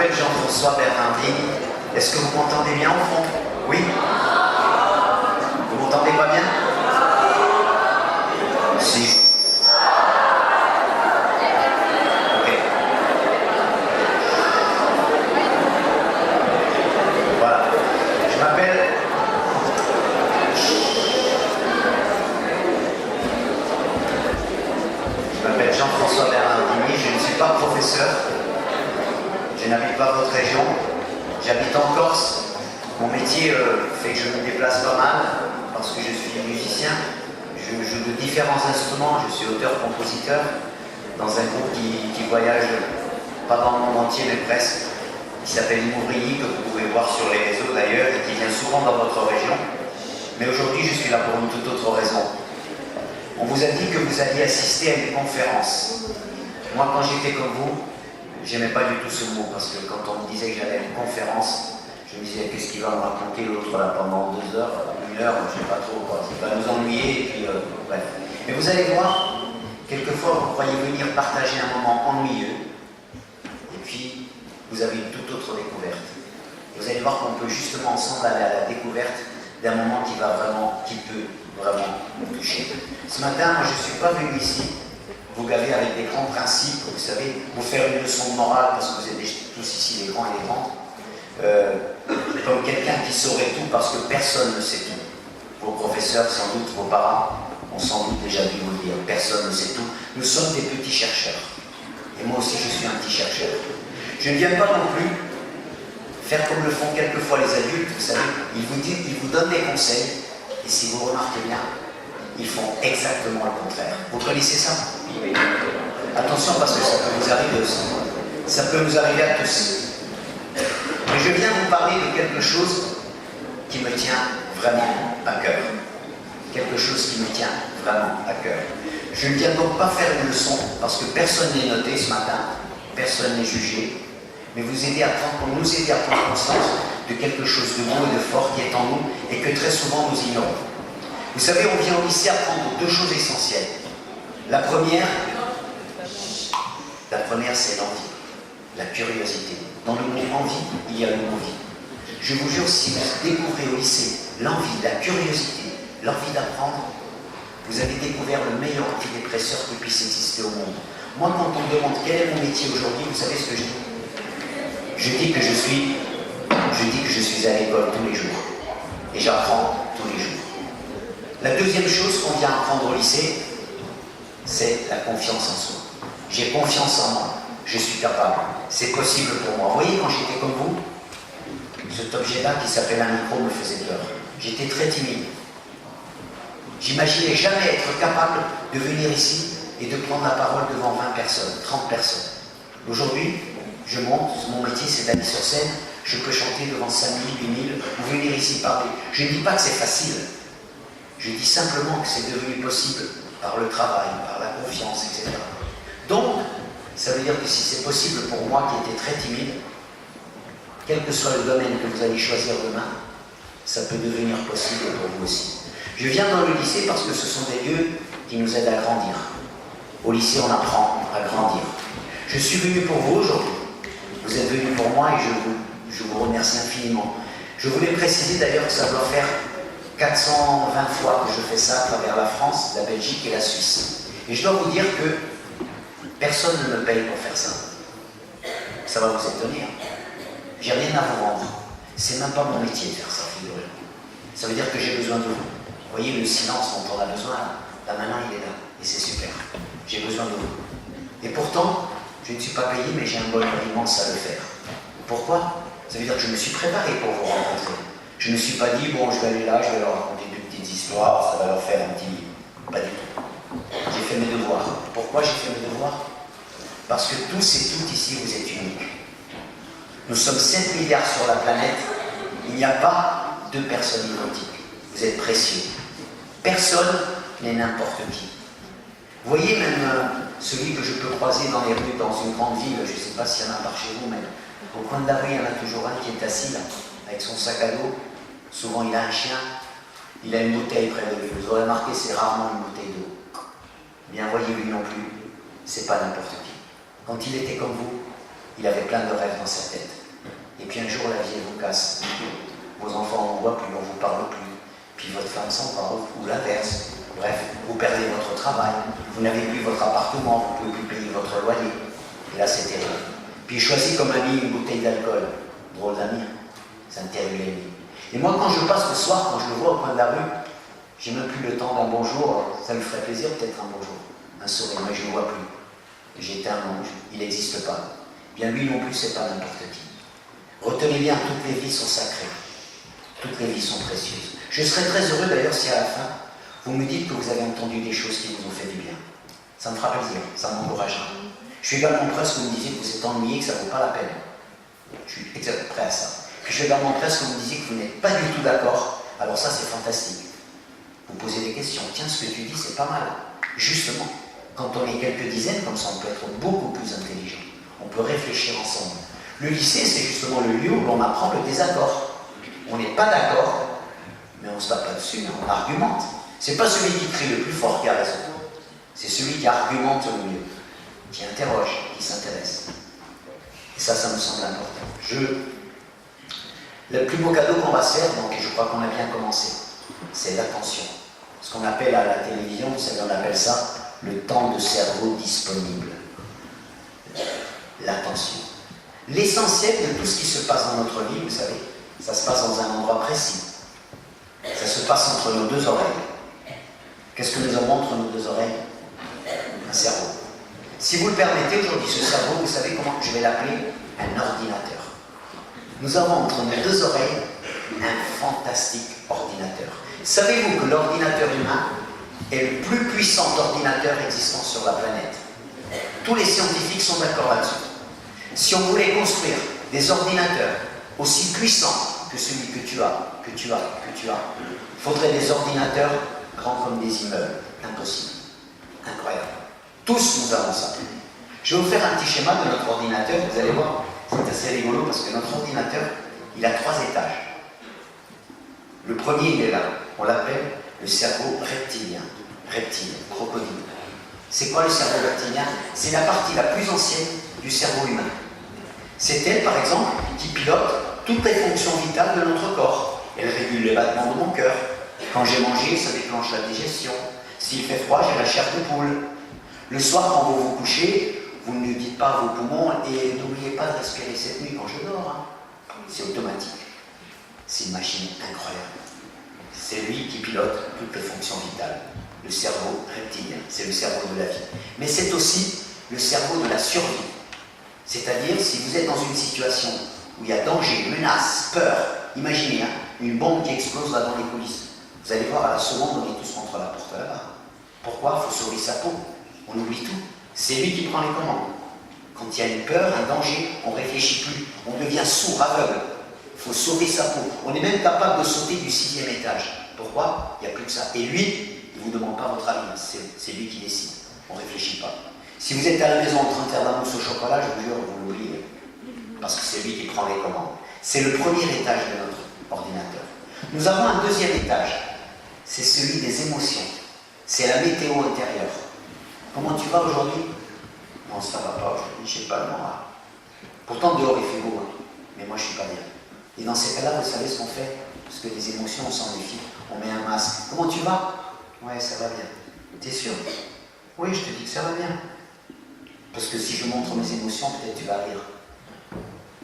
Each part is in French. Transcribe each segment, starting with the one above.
m'appelle Jean-François Bernardini. Est-ce que vous m'entendez bien au fond? Oui? Vous m'entendez pas bien? Si. Ok. Voilà. Je m'appelle Jean-François Bernardini. Je ne suis pas professeur. Je n'habite pas votre région. J'habite en Corse. Mon métier fait que je me déplace pas mal parce que je suis musicien. Je joue de différents instruments. Je suis auteur-compositeur dans un groupe qui voyage pas dans le monde entier mais presque. Qui s'appelle Mouvrilly, que vous pouvez voir sur les réseaux d'ailleurs et qui vient souvent dans votre région. Mais aujourd'hui, je suis là pour une toute autre raison. On vous a dit que vous alliez assister à une conférence. Moi, quand j'étais comme vous, j'aimais pas du tout ce mot, parce que quand on me disait que j'allais à une conférence, je me disais, qu'est-ce qu'il va me raconter l'autre là pendant 2 heures, 1 heure, je ne sais pas trop quoi. Il va nous ennuyer, et puis bref. Mais vous allez voir, quelquefois vous croyez venir partager un moment ennuyeux, et puis vous avez une toute autre découverte. Et vous allez voir qu'on peut justement ensemble aller à la découverte d'un moment qui peut vraiment vous toucher. Ce matin, moi je ne suis pas venu ici vous gaver avec des grands principes, vous savez, vous faire une leçon de morale, parce que vous êtes tous ici les grands et les grandes, comme quelqu'un qui saurait tout, parce que personne ne sait tout. Vos professeurs, sans doute, vos parents ont sans doute déjà dû vous le dire, personne ne sait tout. Nous sommes des petits chercheurs. Et moi aussi, je suis un petit chercheur. Je ne viens pas non plus faire comme le font quelquefois les adultes, vous savez, ils vous donnent des conseils, et si vous remarquez bien, ils font exactement le contraire. Vous connaissez ça? Oui. Attention, parce que ça peut nous arriver aussi. Ça peut nous arriver à tous. Mais je viens vous parler de quelque chose qui me tient vraiment à cœur. Quelque chose qui me tient vraiment à cœur. Je ne viens donc pas faire une leçon, parce que personne n'est noté ce matin, personne n'est jugé, mais pour nous aider à prendre conscience de quelque chose de beau et de fort qui est en nous et que très souvent nous ignorons. Vous savez, on vient au lycée apprendre 2 choses essentielles. La première, c'est l'envie, la curiosité. Dans le mot envie, il y a le mot vie. Je vous jure, si vous découvrez au lycée l'envie, la curiosité, l'envie d'apprendre, vous avez découvert le meilleur antidépresseur qui puisse exister au monde. Moi, quand on me demande quel est mon métier aujourd'hui, vous savez ce que je dis? Je dis que je suis à l'école tous les jours. Et j'apprends tous les jours. La deuxième chose qu'on vient apprendre au lycée, c'est la confiance en soi. J'ai confiance en moi. Je suis capable. C'est possible pour moi. Vous voyez, quand j'étais comme vous, cet objet-là qui s'appelle un micro me faisait peur. J'étais très timide. J'imaginais jamais être capable de venir ici et de prendre la parole devant 20 personnes, 30 personnes. Aujourd'hui, je monte, mon métier c'est d'aller sur scène, je peux chanter devant 5000, 8000, ou venir ici parler. Je ne dis pas que c'est facile, je dis simplement que c'est devenu possible par le travail, par la confiance, etc. Donc, ça veut dire que si c'est possible pour moi qui étais très timide, quel que soit le domaine que vous allez choisir demain, ça peut devenir possible pour vous aussi. Je viens dans le lycée parce que ce sont des lieux qui nous aident à grandir. Au lycée, on apprend à grandir. Je suis venu pour vous aujourd'hui. Vous êtes venus pour moi et je vous remercie infiniment. Je voulais préciser d'ailleurs que ça doit faire 420 fois que je fais ça à travers la France, la Belgique et la Suisse. Et je dois vous dire que personne ne me paye pour faire ça. Ça va vous étonner. J'ai rien à vous vendre. C'est même pas mon métier de faire ça, figurez-vous. Ça veut dire que j'ai besoin de vous. Vous voyez le silence dont on a besoin, là maintenant il est là. Et c'est super. J'ai besoin de vous. Et pourtant, je ne suis pas payé, mais j'ai un bonheur immense à le faire. Pourquoi? Ça veut dire que je me suis préparé pour vous rencontrer. Je ne me suis pas dit, bon, je vais aller là, je vais leur raconter 2 petites histoires, ça va leur faire un petit... Pas du tout. J'ai fait mes devoirs. Pourquoi j'ai fait mes devoirs? Parce que tous et toutes ici, vous êtes uniques. Nous sommes 7 milliards sur la planète. Il n'y a pas 2 personnes identiques. Vous êtes précieux. Personne n'est n'importe qui. Vous voyez même celui que je peux croiser dans les rues, dans une grande ville, je ne sais pas s'il y en a par chez vous, mais au coin de la rue, il y en a toujours un qui est assis là, avec son sac à dos. Souvent il a un chien, il a une bouteille près de lui. Vous aurez remarqué, c'est rarement une bouteille d'eau. Bien voyez, lui non plus, c'est pas n'importe qui. Quand il était comme vous, il avait plein de rêves dans sa tête. Et puis un jour, la vie, elle vous casse. Vos enfants en voient plus, on ne vous parle plus. Puis votre femme s'en va, ou l'inverse. Bref, vous perdez votre travail, vous n'avez plus votre appartement, vous ne pouvez plus payer votre loyer. Et là, c'est terrible. Puis il choisit comme ami une bouteille d'alcool. Drôle d'ami, c'est un terrible ami. Et moi, quand je passe le soir, quand je le vois au coin de la rue, j'ai même plus le temps d'un bonjour. Ça lui ferait plaisir, peut-être un bonjour, un sourire, mais je ne le vois plus. J'étais un ange, il n'existe pas. Bien lui non plus, c'est pas n'importe qui. Retenez bien, toutes les vies sont sacrées. Toutes les vies sont précieuses. Je serais très heureux d'ailleurs si à la fin, vous me dites que vous avez entendu des choses qui vous ont fait du bien. Ça me fera plaisir, ça m'encouragera. Je suis également prêt à ce que vous me disiez que vous êtes ennuyé, que ça ne vaut pas la peine. Je suis exactement prêt à ça. Puis je suis également prêt à ce que vous me disiez que vous n'êtes pas du tout d'accord. Alors ça, c'est fantastique. Vous posez des questions. Tiens, ce que tu dis, c'est pas mal. Justement, quand on est quelques dizaines, comme ça, on peut être beaucoup plus intelligent. On peut réfléchir ensemble. Le lycée, c'est justement le lieu où l'on apprend le désaccord. On n'est pas d'accord, mais on ne se tape pas dessus, on argumente. C'est pas celui qui crie le plus fort qui a raison. C'est celui qui argumente le mieux, qui interroge, qui s'intéresse. Et ça me semble important. Le plus beau cadeau qu'on va se faire, donc, et je crois qu'on a bien commencé, c'est l'attention. Ce qu'on appelle à la télévision, vous savez, on appelle ça le temps de cerveau disponible. L'attention. L'essentiel de tout ce qui se passe dans notre vie, vous savez, ça se passe dans un endroit précis. Ça se passe entre nos deux oreilles. Qu'est-ce que nous avons entre nos deux oreilles? Un cerveau. Si vous le permettez, aujourd'hui, ce cerveau, vous savez comment je vais l'appeler? Un ordinateur. Nous avons entre nos deux oreilles un fantastique ordinateur. Savez-vous que l'ordinateur humain est le plus puissant ordinateur existant sur la planète? Tous les scientifiques sont d'accord là-dessus. Si on voulait construire des ordinateurs aussi puissants que celui que tu as, il faudrait des ordinateurs grands comme des immeubles. Impossible. Incroyable. Tous nous avons ça. Je vais vous faire un petit schéma de notre ordinateur, vous allez voir, c'est assez rigolo parce que notre ordinateur, il a 3 étages. Le premier, il est là. On l'appelle le cerveau reptilien. Reptile, crocodile. C'est quoi le cerveau reptilien? C'est la partie la plus ancienne du cerveau humain. C'est elle, par exemple, qui pilote toutes les fonctions vitales de notre corps. Elle régule les battements de mon cœur. Quand j'ai mangé, ça déclenche la digestion. S'il fait froid, j'ai la chair de poule. Le soir, quand vous vous couchez, vous ne dites pas à vos poumons et n'oubliez pas de respirer cette nuit quand je dors. Hein. C'est automatique. C'est une machine incroyable. C'est lui qui pilote toutes les fonctions vitales. Le cerveau reptilien, c'est le cerveau de la vie. Mais c'est aussi le cerveau de la survie. C'est-à-dire, si vous êtes dans une situation où il y a danger, menace, peur, imaginez une bombe qui explose là dans les coulisses. Vous allez voir, à la seconde, on est tous contre la porte là-bas. Pourquoi? Il faut sauver sa peau. On oublie tout. C'est lui qui prend les commandes. Quand il y a une peur, un danger, on ne réfléchit plus. On devient sourd, aveugle. Il faut sauver sa peau. On est même capable de sauter du 6e étage. Pourquoi? Il n'y a plus que ça. Et lui, il ne vous demande pas votre avis. C'est lui qui décide. On ne réfléchit pas. Si vous êtes à la maison en train de faire de la mousse au chocolat, je vous jure, vous l'oubliez. Parce que c'est lui qui prend les commandes. C'est le premier étage de notre ordinateur. Nous avons un deuxième étage. C'est celui des émotions. C'est la météo intérieure. Comment tu vas aujourd'hui? Non, ça va pas aujourd'hui, je sais pas le moral. Pourtant, dehors, il fait beau, hein. Mais moi, je suis pas bien. Et dans ces cas-là, vous savez ce qu'on fait? Parce que les émotions, on s'en méfie. On met un masque. Comment tu vas? Ouais, ça va bien. T'es sûr? Oui, je te dis que ça va bien. Parce que si je montre mes émotions, peut-être tu vas rire.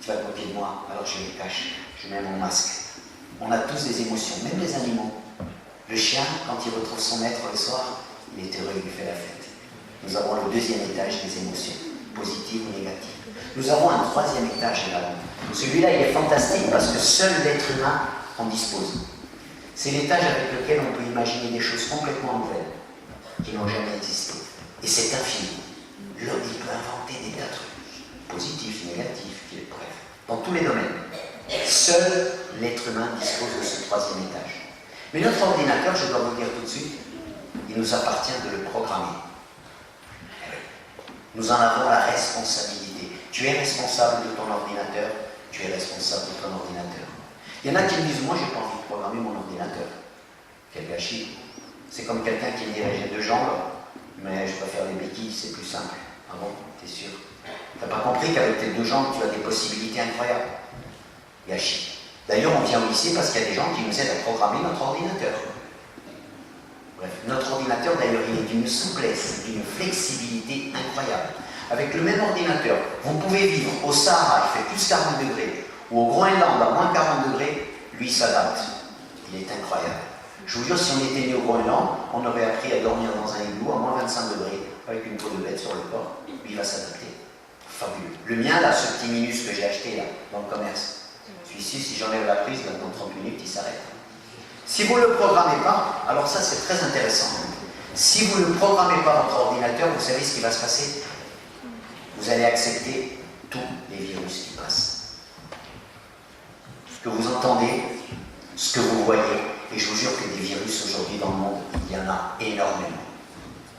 Tu vas te moquer de moi, alors je les cache. Je mets mon masque. On a tous des émotions, même les animaux. Le chien, quand il retrouve son maître le soir, il est heureux, il fait la fête. Nous avons le deuxième étage des émotions, positives ou négatives. Nous avons un troisième étage également. Celui-là, il est fantastique parce que seul l'être humain en dispose. C'est l'étage avec lequel on peut imaginer des choses complètement nouvelles, qui n'ont jamais existé. Et c'est infini. L'homme, il peut inventer des tas de trucs, positifs, négatifs, bref, dans tous les domaines. Seul l'être humain dispose de ce troisième étage. Mais notre ordinateur, je dois vous dire tout de suite, il nous appartient de le programmer. Nous en avons la responsabilité. Tu es responsable de ton ordinateur, tu es responsable de ton ordinateur. Il y en a qui me disent, moi j'ai pas envie de programmer mon ordinateur. Quel gâchis. C'est comme quelqu'un qui me dirait, j'ai 2 jambes, mais je préfère les béquilles, c'est plus simple. Ah bon, t'es sûr? T'as pas compris qu'avec tes 2 jambes, tu as des possibilités incroyables? Gâchis. D'ailleurs, on vient au lycée parce qu'il y a des gens qui nous aident à programmer notre ordinateur. Bref, notre ordinateur, d'ailleurs, il est d'une souplesse, d'une flexibilité incroyable. Avec le même ordinateur, vous pouvez vivre au Sahara, il fait plus 40 degrés, ou au Groenland à moins 40 degrés, lui s'adapte. Il est incroyable. Je vous jure, si on était né au Groenland, on aurait appris à dormir dans un igloo à moins 25 degrés, avec une peau de bête sur le corps. Lui, il va s'adapter. Fabuleux. Le mien, là, ce petit minus que j'ai acheté là, dans le commerce, celui-ci, si j'enlève la prise, dans 30 minutes, il s'arrête. Si vous ne le programmez pas, alors ça, c'est très intéressant. Si vous ne programmez pas votre ordinateur, vous savez ce qui va se passer? Vous allez accepter tous les virus qui passent. Ce que vous entendez, ce que vous voyez, et je vous jure que des virus aujourd'hui dans le monde, il y en a énormément.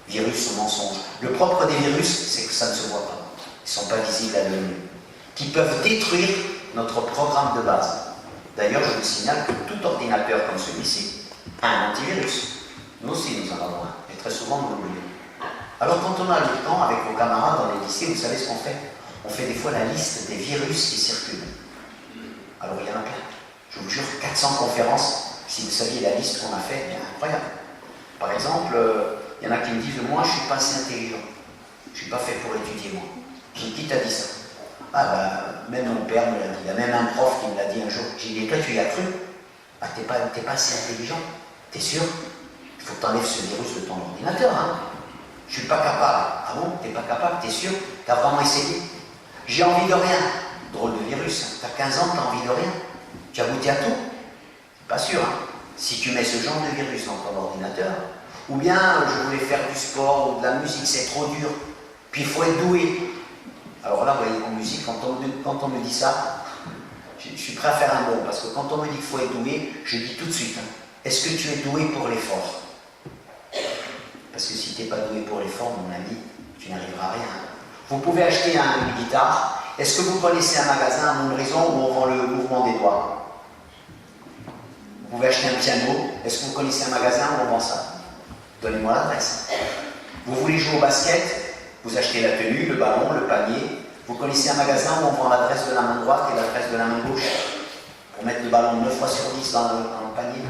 Virus ou mensonges. Le propre des virus, c'est que ça ne se voit pas. Ils ne sont pas visibles à l'œil nu. Qui peuvent détruire notre programme de base. D'ailleurs, je vous signale que tout ordinateur comme celui-ci a un antivirus. Nous aussi, nous en avons un, et très souvent, nous l'oublions. Alors, quand on a le temps, avec vos camarades dans les lycées, vous savez ce qu'on fait? On fait des fois la liste des virus qui circulent. Alors, il y en a plein. Je vous jure, 400 conférences. Si vous saviez la liste qu'on a faite, c'est incroyable. Par exemple, il y en a qui me disent, moi, je ne suis pas assez intelligent. Je ne suis pas fait pour étudier, moi. J'ai dit, qui t'a dit ça? Ah ben, même mon père me l'a dit. Il y a même un prof qui me l'a dit un jour. J'ai dit, toi, tu y as cru? Ah, t'es pas assez intelligent. T'es sûr? Il faut que tu enlèves ce virus de ton ordinateur, hein. Je suis pas capable. Ah bon? T'es pas capable? T'es sûr? T'as vraiment essayé? J'ai envie de rien. Drôle de virus. T'as 15 ans, t'as envie de rien. Tu as goûté à tout? Pas sûr, hein. Si tu mets ce genre de virus dans ton ordinateur, ou bien je voulais faire du sport ou de la musique, c'est trop dur. Puis il faut être doué. Alors là, vous voyez, en musique, quand on me dit ça, je suis prêt à faire un bond, parce que quand on me dit qu'il faut être doué, je dis tout de suite, hein, est-ce que tu es doué pour l'effort? Parce que si tu n'es pas doué pour l'effort, mon ami, tu n'arriveras à rien. Vous pouvez acheter une guitare. Est-ce que vous connaissez un magasin à Montbrison où on vend le mouvement des doigts? Vous pouvez acheter un piano. Est-ce que vous connaissez un magasin où on vend ça? Donnez-moi l'adresse. Vous voulez jouer au basket? Vous achetez la tenue, le ballon, le panier. Vous connaissez un magasin où on vend l'adresse de la main droite et l'adresse de la main gauche pour mettre le ballon 9 fois sur 10 dans le panier?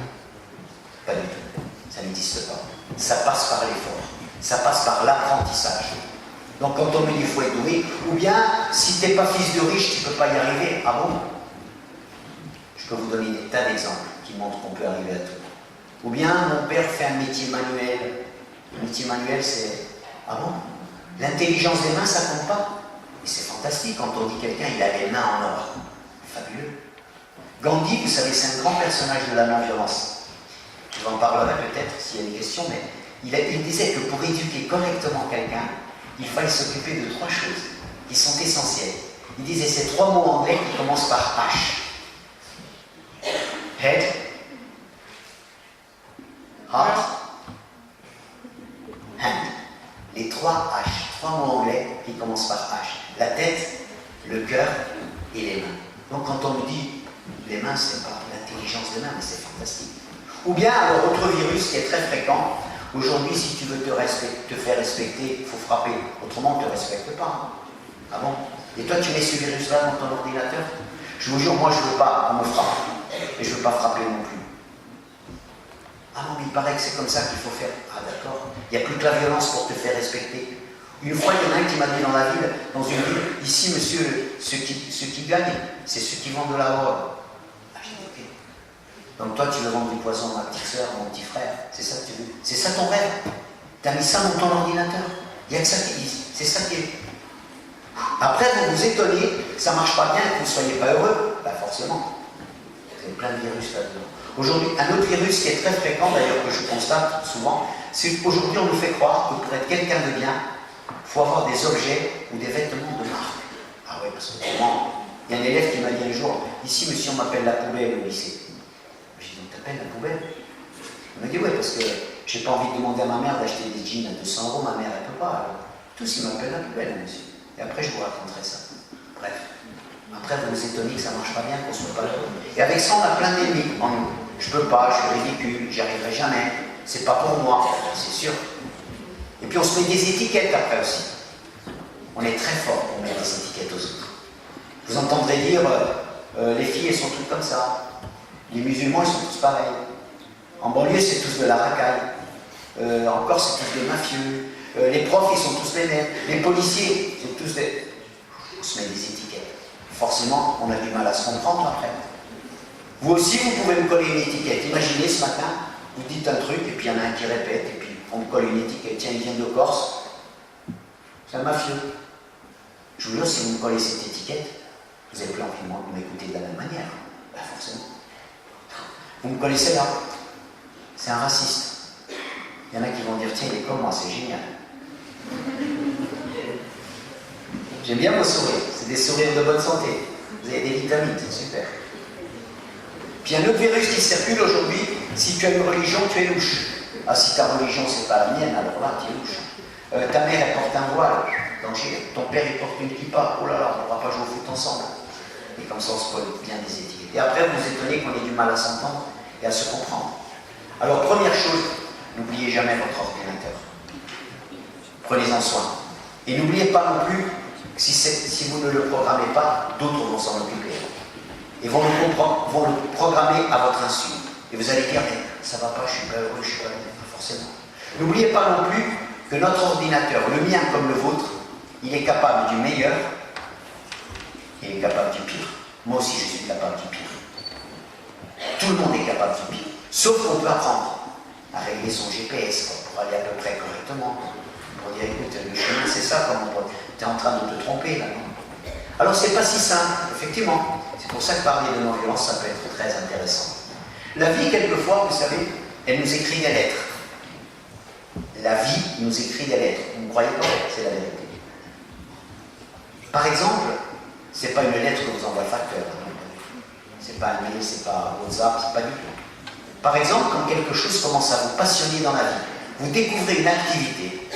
Pas du tout. Ça n'existe pas. Ça passe par l'effort. Ça passe par l'apprentissage. Donc quand on me dit qu'il faut être doué, ou bien si tu n'es pas fils de riche, tu ne peux pas y arriver. Ah bon? Je peux vous donner des tas d'exemples qui montrent qu'on peut arriver à tout. Ou bien mon père fait un métier manuel. Le métier manuel, c'est... Ah bon? L'intelligence des mains, ça compte pas? Et c'est fantastique quand on dit quelqu'un, il a les mains en or. Fabuleux. Gandhi, vous savez, c'est un grand personnage de la non-violence. Je vous en parlerai peut-être s'il y a des questions, mais il disait que pour éduquer correctement quelqu'un, il fallait s'occuper de 3 choses qui sont essentielles. Il disait ces 3 mots anglais qui commencent par H. Head, heart, hand. Les 3 H, 3 mots anglais qui commencent par H. La tête, le cœur et les mains. Donc quand on me dit les mains, c'est pas l'intelligence des mains, mais c'est fantastique. Ou bien, alors, autre virus qui est très fréquent, aujourd'hui, si tu veux te faire respecter, il faut frapper. Autrement, on ne te respecte pas. Ah bon? Et toi, tu mets ce virus-là dans ton ordinateur? Je vous jure, moi, je ne veux pas qu'on me frappe. Et je ne veux pas frapper non plus. Ah non, mais il paraît que c'est comme ça qu'il faut faire. Ah d'accord. Il n'y a plus que la violence pour te faire respecter. Une fois, il y en a un qui m'a dit dans la ville, dans une ville, ici, monsieur, ceux qui gagnent, c'est ceux qui vendent de la drogue. Ah, j'ai dit, ok. Donc toi, tu veux vendre du poison à ma petite soeur, mon petit frère. C'est ça que tu veux? C'est ça ton rêve? Tu as mis ça dans ton ordinateur? Il n'y a que ça qui dit. C'est ça qui est. Après, vous vous étonnez que ça ne marche pas bien et que vous ne soyez pas heureux. Ben forcément. Il y a plein de virus là-dedans. Aujourd'hui, un autre virus qui est très fréquent, d'ailleurs, que je constate souvent, c'est qu'aujourd'hui, on nous fait croire que pour être quelqu'un de bien, il faut avoir des objets ou des vêtements de marque. Ah oui, parce que vraiment, il y a un élève qui m'a dit un jour, ici, monsieur, on m'appelle la poubelle au lycée. J'ai dit, on t'appelle la poubelle? Il m'a dit, oui, parce que j'ai pas envie de demander à ma mère d'acheter des jeans à 200 €, ma mère, elle peut pas. Alors, tous, ils m'appellent la poubelle, monsieur. Et après, je vous raconterai ça. Bref. Après, vous vous étonnez que ça ne marche pas bien, qu'on ne soit pas heureux. Et avec ça, on a plein d'ennemis en nous. Je peux pas, je suis ridicule, j'y arriverai jamais. C'est pas pour moi, c'est sûr. Et puis on se met des étiquettes après aussi. On est très fort pour mettre des étiquettes aux autres. Vous entendrez dire, Les filles, elles sont toutes comme ça. Les musulmans, ils sont tous pareils. En banlieue, c'est tous de la racaille. En Corse, c'est tous des mafieux. Les profs, ils sont tous les mêmes. Les policiers, c'est tous des... On se met des étiquettes. Forcément, on a du mal à se comprendre après. Vous aussi, vous pouvez me coller une étiquette. Imaginez, ce matin, vous dites un truc, et puis il y en a un qui répète, et puis on me colle une étiquette. Tiens, il vient de Corse. C'est un mafieux. Je vous jure, si vous me collez cette étiquette, vous n'avez plus envie de m'écouter de la même manière. Ben forcément. Vous me collez celle-là. C'est un raciste. Il y en a qui vont dire, tiens, il est comme moi, c'est génial. J'aime bien vos sourires. C'est des sourires de bonne santé. Vous avez des vitamines, c'est super. Puis il y a un autre virus qui circule aujourd'hui. Si tu as une religion, tu es louche. Ah, si ta religion, c'est pas la mienne, alors là, tu es louche. Ta mère, elle porte un voile. Danger. Ton père, il porte une kippa. Oh là là, on ne pourra pas jouer au foot ensemble. Et comme ça, on se colle bien des étiquettes. Et après, vous vous étonnez qu'on ait du mal à s'entendre et à se comprendre. Alors, première chose, n'oubliez jamais votre ordinateur. Prenez-en soin. Et n'oubliez pas non plus que si vous ne le programmez pas, d'autres vont s'en occuper. Et vont le programmer à votre insu. Et vous allez dire, ça va pas, je suis pas heureux, je suis pas forcément. N'oubliez pas non plus que notre ordinateur, le mien comme le vôtre, il est capable du meilleur, il est capable du pire. Moi aussi, je suis capable du pire. Tout le monde est capable du pire. Sauf qu'on peut apprendre à régler son GPS pour aller à peu près correctement. Pour dire, écoute, le chemin, c'est ça, tu es en train de te tromper là, non? Alors, c'est pas si simple, effectivement. C'est pour ça que parler de non-violence, ça peut être très intéressant. La vie, quelquefois, vous savez, elle nous écrit des lettres. La vie nous écrit des lettres. Vous ne croyez pas? C'est la vérité. Par exemple, ce n'est pas une lettre que vous envoie le facteur. C'est pas un mail, c'est pas WhatsApp, c'est pas du tout. Par exemple, quand quelque chose commence à vous passionner dans la vie, vous découvrez une activité,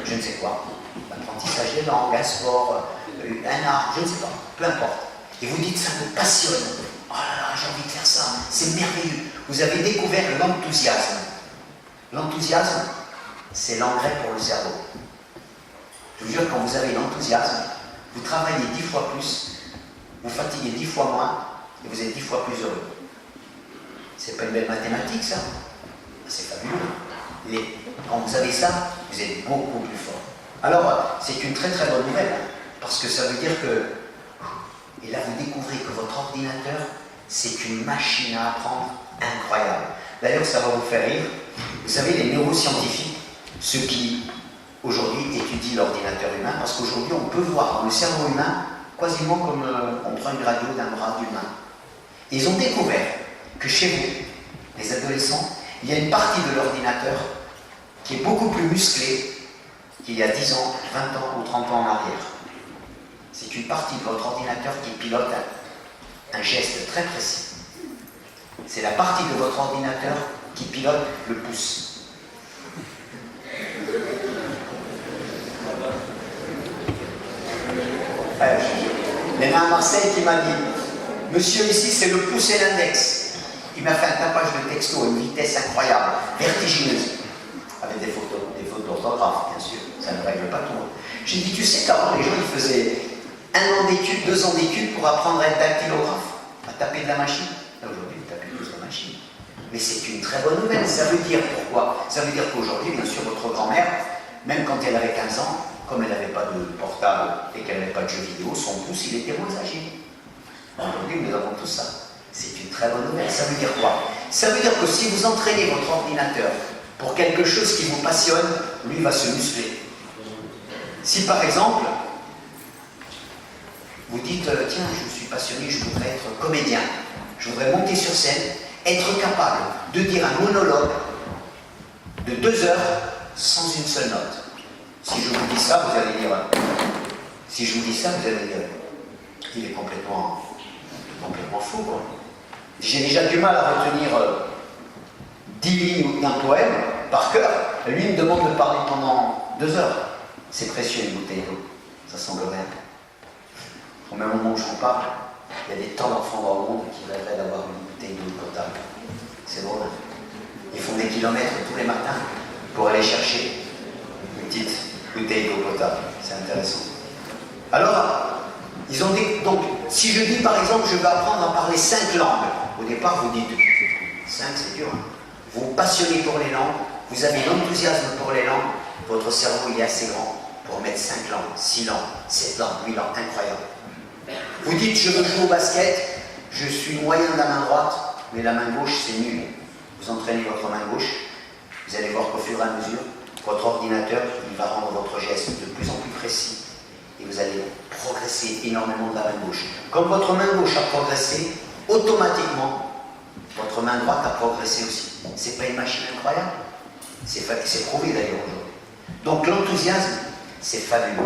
je ne sais quoi, l'apprentissage des langues, un sport, un art, je ne sais pas, peu importe. Et vous dites, ça me passionne. Oh là là, j'ai envie de faire ça, c'est merveilleux. Vous avez découvert l'enthousiasme. L'enthousiasme, c'est l'engrais pour le cerveau. Je vous jure, quand vous avez l'enthousiasme, vous travaillez 10 fois plus, vous fatiguez 10 fois moins, et vous êtes 10 fois plus heureux. C'est pas une belle mathématique, ça? C'est fabuleux. Quand vous avez ça, vous êtes beaucoup plus fort. Alors, c'est une très très bonne nouvelle, parce que ça veut dire que, et là vous découvrez que votre ordinateur, c'est une machine à apprendre incroyable. D'ailleurs, ça va vous faire rire. Vous savez, les neuroscientifiques, ceux qui aujourd'hui étudient l'ordinateur humain, parce qu'aujourd'hui on peut voir dans le cerveau humain quasiment comme on prend une radio d'un bras d'humain. Ils ont découvert que chez vous, les adolescents, il y a une partie de l'ordinateur qui est beaucoup plus musclée qu'il y a 10 ans, 20 ans ou 30 ans en arrière. C'est une partie de votre ordinateur qui pilote un geste très précis. C'est la partie de votre ordinateur qui pilote le pouce. Il y en a un à Marseille qui m'a dit, monsieur, ici c'est le pouce et l'index. Il m'a fait un tapage de texto à une vitesse incroyable, vertigineuse, avec des fautes d'orthographe, bien sûr, ça ne règle pas tout. J'ai dit, tu sais qu'avant les gens ils faisaient 1 an d'études, 2 ans d'études pour apprendre à être dactylographe, à taper de la machine. Aujourd'hui, vous tapez plus de la machine. Mais c'est une très bonne nouvelle. Ça veut dire pourquoi? Ça veut dire qu'aujourd'hui, bien sûr, votre grand-mère, même quand elle avait 15 ans, comme elle n'avait pas de portable et qu'elle n'avait pas de jeux vidéo, son pouce, il était moins agile. Aujourd'hui, nous avons tout ça. C'est une très bonne nouvelle. Ça veut dire quoi? Ça veut dire que si vous entraînez votre ordinateur pour quelque chose qui vous passionne, lui va se muscler. Si par exemple, vous dites, tiens, je suis passionné, je voudrais être comédien, je voudrais monter sur scène, être capable de dire un monologue de 2 heures sans une seule note. Si je vous dis ça, vous allez dire, il est complètement fou, quoi. J'ai déjà du mal à retenir 10 lignes d'un poème par cœur. Lui, il me demande de parler pendant 2 heures. C'est précieux, une bouteille d'eau. Ça semble rien. Au même moment où je vous parle, il y a des tas d'enfants dans le monde qui rêveraient d'avoir une bouteille d'eau potable. C'est drôle. Ils font des kilomètres tous les matins pour aller chercher une petite bouteille d'eau potable. C'est intéressant. Alors, ils ont donc si je dis par exemple, je vais apprendre à parler 5 langues, au départ vous dites, 5 c'est dur, hein. Vous vous passionnez pour les langues, vous avez l'enthousiasme pour les langues, votre cerveau il est assez grand pour mettre 5 langues, 6 langues, 7 langues, 8 langues, incroyable. Vous dites, je veux jouer au basket, je suis moyen de la main droite, mais la main gauche c'est nul. Vous entraînez votre main gauche, vous allez voir qu'au fur et à mesure, votre ordinateur il va rendre votre geste de plus en plus précis et vous allez progresser énormément de la main gauche. Comme votre main gauche a progressé, automatiquement, votre main droite a progressé aussi. C'est pas une machine incroyable? C'est prouvé d'ailleurs aujourd'hui. Donc l'enthousiasme, c'est fabuleux.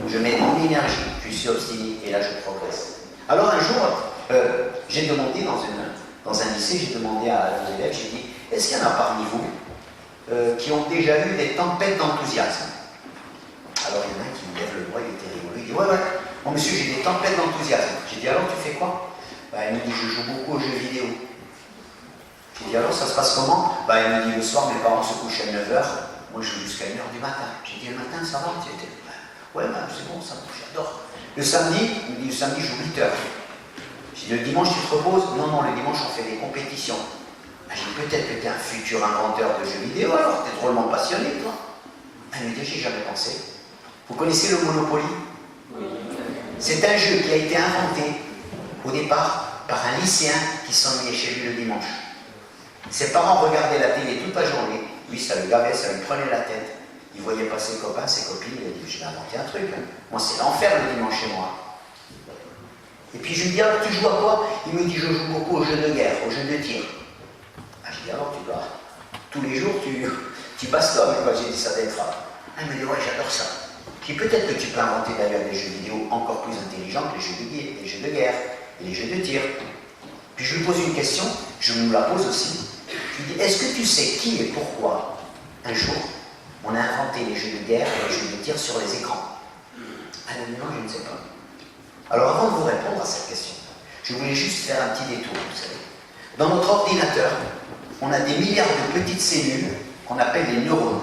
Je mets mon énergie, je suis obstiné et là je progresse. Alors un jour, j'ai demandé dans un lycée, j'ai demandé à un élève, j'ai dit, est-ce qu'il y en a parmi vous qui ont déjà eu des tempêtes d'enthousiasme? Alors il y en a un qui me lève le bras, il était rigolo, il dit, ouais, bon monsieur, j'ai des tempêtes d'enthousiasme. J'ai dit, alors tu fais quoi? Il me dit, je joue beaucoup aux jeux vidéo. J'ai dit, alors ça se passe comment? Il me dit, le soir, mes parents se couchent à 9h, moi je joue jusqu'à 1h du matin. J'ai dit, le matin, ça va? Ouais, c'est bon, ça, j'adore. Le samedi, il me dit, le samedi, je joue 8h. J'ai dit, le dimanche, tu te reposes? Non, le dimanche, on fait des compétitions. J'ai dit, peut-être que tu es un futur inventeur de jeux vidéo, alors tu es drôlement passionné, toi. Elle me dit, j'ai jamais pensé. Vous connaissez le Monopoly? Oui. C'est un jeu qui a été inventé, au départ, par un lycéen qui s'ennuyait chez lui le dimanche. Ses parents regardaient la télé toute la journée, lui ça le gavait, ça lui prenait la tête. Il voyait pas ses copains, ses copines, il a dit, je vais inventer un truc. Hein. Moi c'est l'enfer le dimanche chez moi. Et puis je lui dis, alors tu joues à quoi? Il me dit, je joue beaucoup aux jeux de guerre, aux jeux de tir. Je dis, alors tu dois, tous les jours tu bastonnes. J'ai dit, ça doit être rare. Elle me dit, ouais, j'adore ça. Puis peut-être que tu peux inventer d'ailleurs des jeux vidéo encore plus intelligents que les jeux de guerre et les jeux de tir. Puis je lui pose une question, je nous la pose aussi. Je lui dis, est-ce que tu sais qui et pourquoi, un jour, on a inventé les jeux de guerre et les jeux de tir sur les écrans? Elle me dit, non, je ne sais pas. Alors avant de vous répondre à cette question, je voulais juste faire un petit détour, vous savez. Dans notre ordinateur, on a des milliards de petites cellules qu'on appelle les neurones.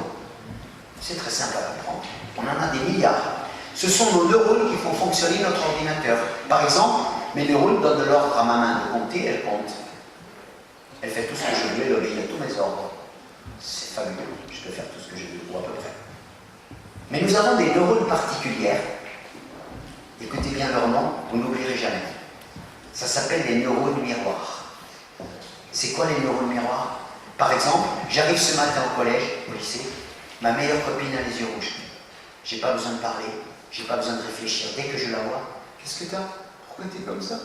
C'est très simple à comprendre. On en a des milliards. Ce sont nos neurones qui font fonctionner notre ordinateur. Par exemple, mes neurones donnent de l'ordre à ma main de compter, elle compte. Elle fait tout ce que je veux, elle obéit à tous mes ordres. C'est fabuleux, je peux faire tout ce que je veux, ou à peu près. Mais nous avons des neurones particulières. Écoutez bien leur nom, vous n'oublierez jamais. Ça s'appelle les neurones miroirs. C'est quoi les neurones miroirs? Par exemple, j'arrive ce matin au collège, au lycée, ma meilleure copine a les yeux rouges. J'ai pas besoin de parler, j'ai pas besoin de réfléchir. Dès que je la vois, qu'est-ce que t'as? Pourquoi t'es comme ça?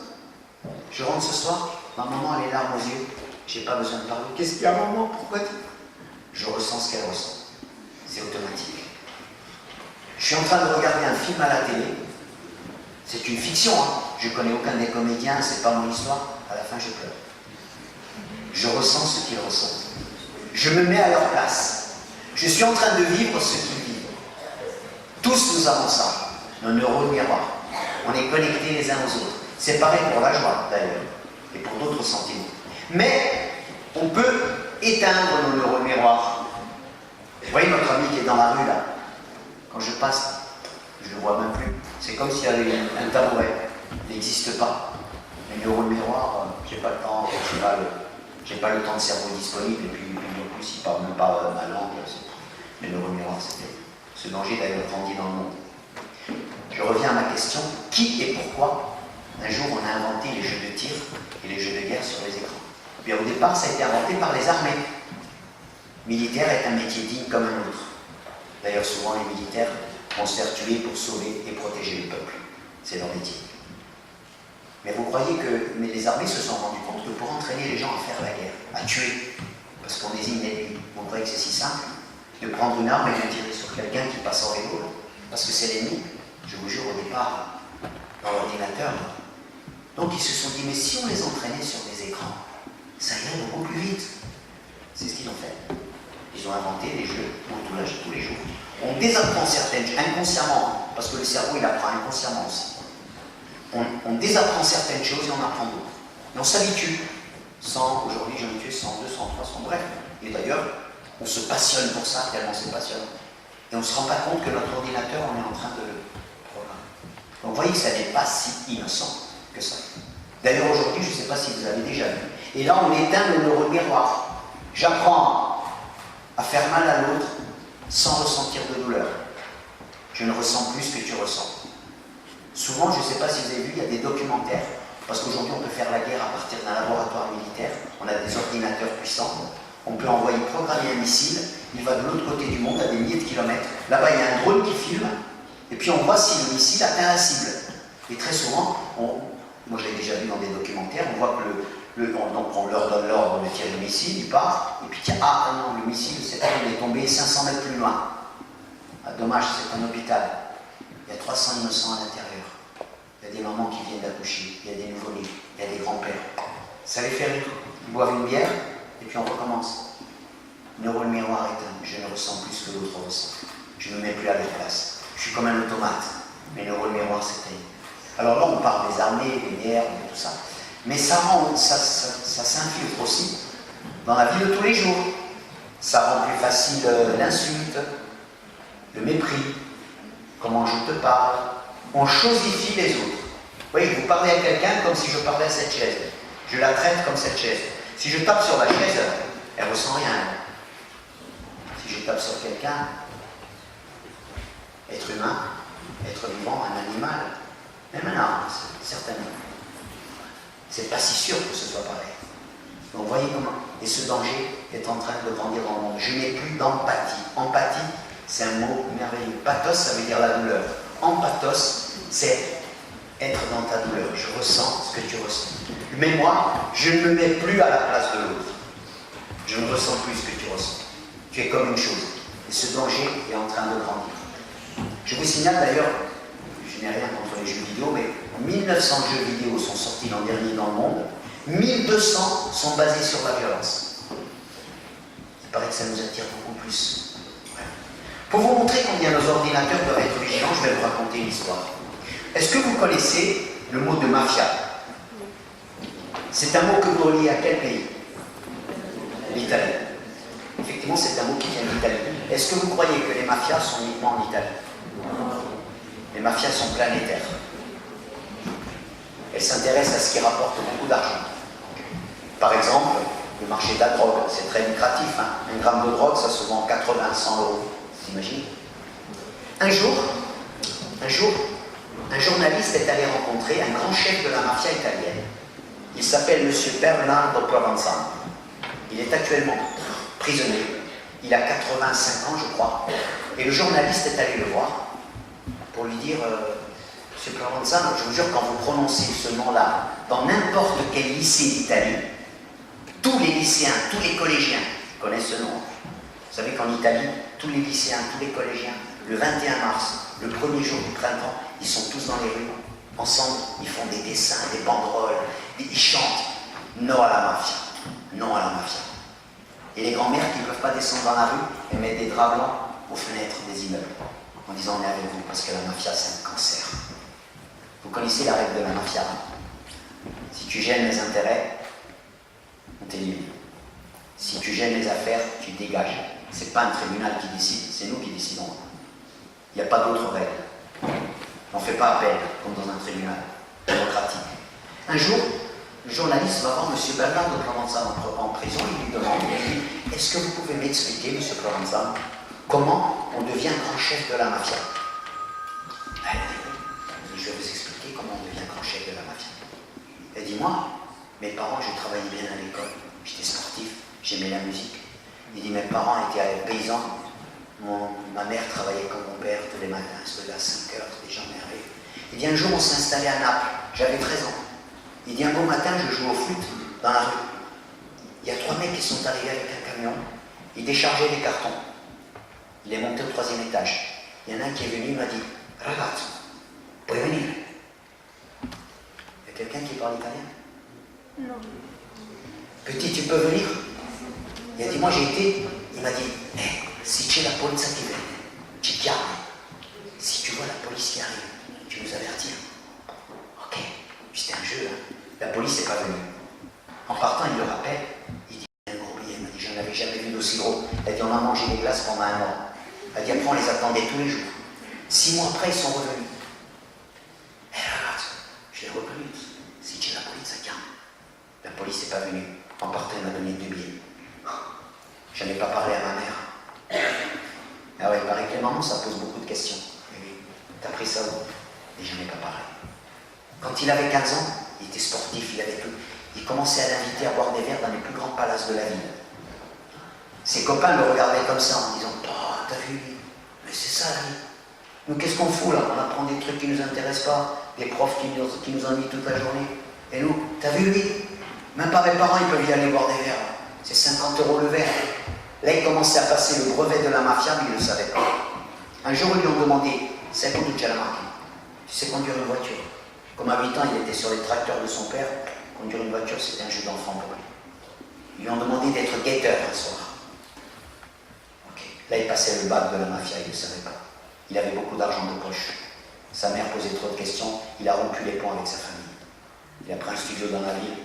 Je rentre ce soir, ma maman a les larmes aux yeux, j'ai pas besoin de parler. Qu'est-ce qu'il y a, maman? Pourquoi t'es... Je ressens ce qu'elle ressent. C'est automatique. Je suis en train de regarder un film à la télé. C'est une fiction, hein. Je connais aucun des comédiens, c'est pas mon histoire. À la fin, je pleure. Je ressens ce qu'ils ressentent. Je me mets à leur place. Je suis en train de vivre ce qu'ils vivent. Tous nous avons ça, nos neurones miroirs. On est connectés les uns aux autres. C'est pareil pour la joie, d'ailleurs, et pour d'autres sentiments. Mais on peut éteindre nos neurones miroirs. Vous voyez notre ami qui est dans la rue, là. Quand je passe, je ne le vois même plus. C'est comme s'il y avait un tabouret. Il n'existe pas. Les neurones miroirs, j'ai pas le temps, j'ai pas le temps de cerveau disponible, et puis en plus, il parle même pas ma langue. Les neurones miroirs, c'était ce danger d'ailleurs grandi dans le monde. Je reviens à ma question, qui et pourquoi un jour on a inventé les jeux de tir et les jeux de guerre sur les écrans? Eh bien, au départ, ça a été inventé par les armées. Militaire est un métier digne comme un autre. D'ailleurs, souvent les militaires vont se faire tuer pour sauver et protéger le peuple. C'est leur métier. Mais vous croyez que les armées se sont rendues compte que pour entraîner les gens à faire la guerre, à tuer, parce qu'on désigne l'ennemi, vous croyez que c'est si simple de prendre une arme et de tirer sur quelqu'un qui passe en vélo, parce que c'est l'ennemi? Je vous jure, au départ, dans l'ordinateur. Donc ils se sont dit, mais si on les entraînait sur des écrans, ça irait beaucoup plus vite. C'est ce qu'ils ont fait. Ils ont inventé des jeux tous les jours. On désapprend certaines choses, inconsciemment, parce que le cerveau il apprend inconsciemment aussi. On désapprend certaines choses et on apprend d'autres. Et on s'habitue. Aujourd'hui j'en ai tué 100, 200, 300, bref. Et d'ailleurs, on se passionne pour ça, tellement c'est passionnant. Et on ne se rend pas compte que notre ordinateur, on est en train de le programmer. Donc vous voyez que ça n'est pas si innocent. que ça. D'ailleurs, aujourd'hui, je ne sais pas si vous avez déjà vu. Et là, on éteint le neurone miroir. J'apprends à faire mal à l'autre sans ressentir de douleur. Je ne ressens plus ce que tu ressens. Souvent, je ne sais pas si vous avez vu, il y a des documentaires, parce qu'aujourd'hui, on peut faire la guerre à partir d'un laboratoire militaire. On a des ordinateurs puissants. On peut envoyer programmer un missile. Il va de l'autre côté du monde, à des milliers de kilomètres. Là-bas, il y a un drone qui filme. Et puis, on voit si le missile atteint la cible. Et très souvent, moi je l'ai déjà vu dans des documentaires, on voit que donc on leur donne l'ordre de tirer le missile, il part, et puis tiens, ah non, le missile, il est tombé 500 mètres plus loin. Ah, dommage, c'est un hôpital. Il y a 300 innocents à l'intérieur. Il y a des mamans qui viennent d'accoucher, il y a des nouveau-nés, il y a des grands-pères. Ça les fait rire. Ils boivent une bière, et puis on recommence. Neurone miroir éteint, je ne ressens plus ce que l'autre ressent. Je ne me mets plus à leur place. Je suis comme un automate. Mes neurones miroirs s'éteignent. Alors là, on parle des armées, des guerres, de tout ça. Mais ça s'infiltre aussi dans la vie de tous les jours. Ça rend plus facile l'insulte, le mépris, comment je te parle. On chosifie les autres. Vous voyez, vous parlez à quelqu'un comme si je parlais à cette chaise. Je la traite comme cette chaise. Si je tape sur la chaise, elle ne ressent rien. Si je tape sur quelqu'un, être humain, être vivant, un animal, même un arbre, certainement. C'est pas si sûr que ce soit pareil. Donc voyez comment. Et ce danger est en train de grandir dans le monde. Je n'ai plus d'empathie. Empathie, c'est un mot merveilleux. Pathos, ça veut dire la douleur. Empathos, c'est être dans ta douleur. Je ressens ce que tu ressens. Mais moi, je ne me mets plus à la place de l'autre. Je ne ressens plus ce que tu ressens. Tu es comme une chose. Et ce danger est en train de grandir. Je vous signale d'ailleurs, je n'ai rien contre les jeux vidéo, mais 1900 jeux vidéo sont sortis l'an dernier dans le monde, 1200 sont basés sur la violence. Il paraît que ça nous attire beaucoup plus. Ouais. Pour vous montrer combien nos ordinateurs doivent être vigilants, je vais vous raconter une histoire. Est-ce que vous connaissez le mot de mafia? C'est un mot que vous reliez à quel pays? L'Italie. Effectivement, c'est un mot qui vient d'Italie. Est-ce que vous croyez que les mafias sont uniquement en Italie? Les mafias sont planétaires. Elles s'intéressent à ce qui rapporte beaucoup d'argent. Par exemple, le marché de la drogue, c'est très lucratif. Hein. Un gramme de drogue, ça se vend 80, 100 euros. T'imagines? Un jour, un journaliste est allé rencontrer un grand chef de la mafia italienne. Il s'appelle M. Bernardo Provenzano. Il est actuellement prisonnier. Il a 85 ans, je crois. Et le journaliste est allé le voir pour lui dire M. Provenzano, je vous jure, quand vous prononcez ce nom-là dans n'importe quel lycée d'Italie, tous les lycéens, tous les collégiens connaissent ce nom. Vous savez qu'en Italie, tous les lycéens, tous les collégiens, le 21 mars, le premier jour du printemps, ils sont tous dans les rues. Ensemble, ils font des dessins, des banderoles, ils chantent « Non à la mafia, non à la mafia ». Et les grands-mères qui ne peuvent pas descendre dans la rue, elles mettent des draps blancs aux fenêtres des immeubles, en disant on est avec vous, parce que la mafia c'est un cancer. Vous connaissez la règle de la mafia. Si tu gênes les intérêts, on t'élimine. Si tu gênes les affaires, tu dégages. C'est pas un tribunal qui décide, c'est nous qui décidons. Il n'y a pas d'autres règles. On ne fait pas appel, comme dans un tribunal démocratique. Un jour, le journaliste va voir M. Bernardo Provenzano en prison, il lui demande, il dit, est-ce que vous pouvez m'expliquer, M. Provenzano, comment on devient grand chef de la mafia? Je vais vous expliquer comment on devient grand chef de la mafia. Elle dit, moi, mes parents, je travaillais bien à l'école, j'étais sportif, j'aimais la musique. Il dit, mes parents étaient paysans, ma mère travaillait comme mon père tous les matins, se levait à 5 heures, tous les gens merveilleux. Il dit, un jour, on s'est installé à Naples, j'avais 13 ans. Il dit, un beau matin, je joue au foot dans la rue. Il y a 3 mecs qui sont arrivés avec un camion, ils déchargeaient des cartons. Il est monté au 3e étage. Il y en a un qui est venu, il m'a dit, ragazzo, puoi venire? Il y a quelqu'un qui parle italien? Non. Petit, tu peux venir? Il a dit, moi j'ai été, il m'a dit, si c'è la polizia che viene, ci chiami. Si tu vois la police qui arrive, tu nous avertis. Ok, c'était un jeu, hein. La police n'est pas venue. En partant, il le rappelle, il dit, un gros billet, il m'a dit, je n'avais jamais vu d'aussi gros. Il a dit, on a mangé des glaces pendant un mois. Il a dit, après on les attendait tous les jours. 6 mois après, ils sont revenus. Et regarde, je l'ai reconnu. police n'est pas venue. En partant, il m'a donné 2 billets. Je n'ai pas parlé à ma mère. Ah ouais, il paraît que les mamans, ça pose beaucoup de questions. Oui, t'as pris ça où? Et je n'en ai pas parlé. Quand il avait 15 ans, il était sportif, il avait tout. Il commençait à l'inviter à boire des verres dans les plus grands palaces de la ville. Ses copains le regardaient comme ça en disant « Oh, t'as vu lui? Mais c'est ça lui. Nous, qu'est-ce qu'on fout là? On apprend des trucs qui ne nous intéressent pas, des profs qui nous ennuient toute la journée. Et nous, t'as vu lui? Même pas mes parents, ils peuvent y aller boire des verres. C'est 50 € le verre. » Là, il commençait à passer le brevet de la mafia, mais il ne le savait pas. Un jour, ils lui ont demandé « C'est conduire la marque? Tu sais conduire une voiture ?» Comme à 8 ans, il était sur les tracteurs de son père. Conduire une voiture, c'était un jeu d'enfant pour lui. Ils lui ont demandé d'être guetteur un soir. Okay. Là, il passait le bac de la mafia, il ne le savait pas. Il avait beaucoup d'argent de poche. Sa mère posait trop de questions, il a rompu les ponts avec sa famille. Il a pris un studio dans la ville,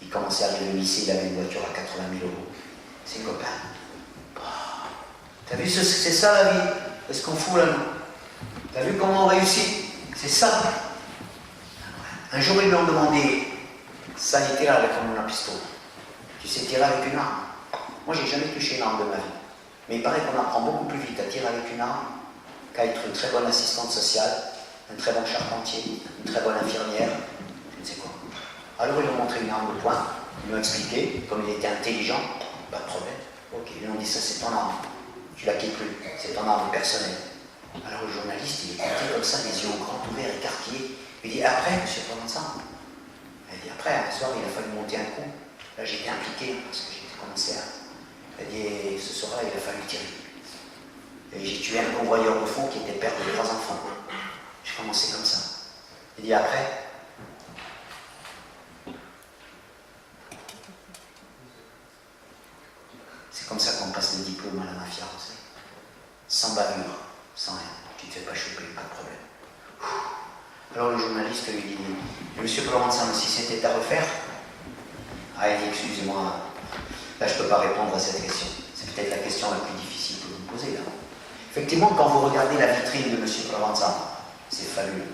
il commençait à arriver au lycée, il avait une voiture à 80 000 €. Ses copains. Oh, t'as vu, c'est ça la vie? Qu'est-ce qu'on fout là, nous? T'as vu comment on réussit? C'est ça. Un jour, ils lui ont demandé, ça y tirer avec un pistolet. Tu sais tirer avec une arme? Moi, j'ai jamais touché une arme de ma vie. Mais il paraît qu'on apprend beaucoup plus vite à tirer avec une arme qu'à être une très bonne assistante sociale, un très bon charpentier, une très bonne infirmière, je ne sais quoi. Alors, ils lui ont montré une arme de poing, ils lui ont expliqué, comme il était intelligent, pas de problème. Ok, ils lui ont dit, ça c'est ton arme, tu la quittes plus, c'est ton arme personnelle. Alors le journaliste, il était comme ça, les yeux grands ouverts, écarquillés. Il dit, après, monsieur Provençal? Elle dit, après, un soir, il a fallu monter un coup. Là, j'étais impliqué, parce que j'étais commissaire. Elle dit, et ce soir-là, il a fallu tirer. Et j'ai tué un convoyeur de fond qui était père de 3 enfants. J'ai commencé comme ça. Il dit, après, c'est comme ça qu'on passe le diplôme à la mafia, vous savez. Sans bavure, sans rien. Tu ne te fais pas choper, pas de problème. Alors le journaliste lui dit, monsieur Provençal, si c'était à refaire? Ah, il dit, excusez-moi, là je ne peux pas répondre à cette question. C'est peut-être la question la plus difficile que vous me posez là. Effectivement, quand vous regardez la vitrine de monsieur Provençal, c'est fabuleux.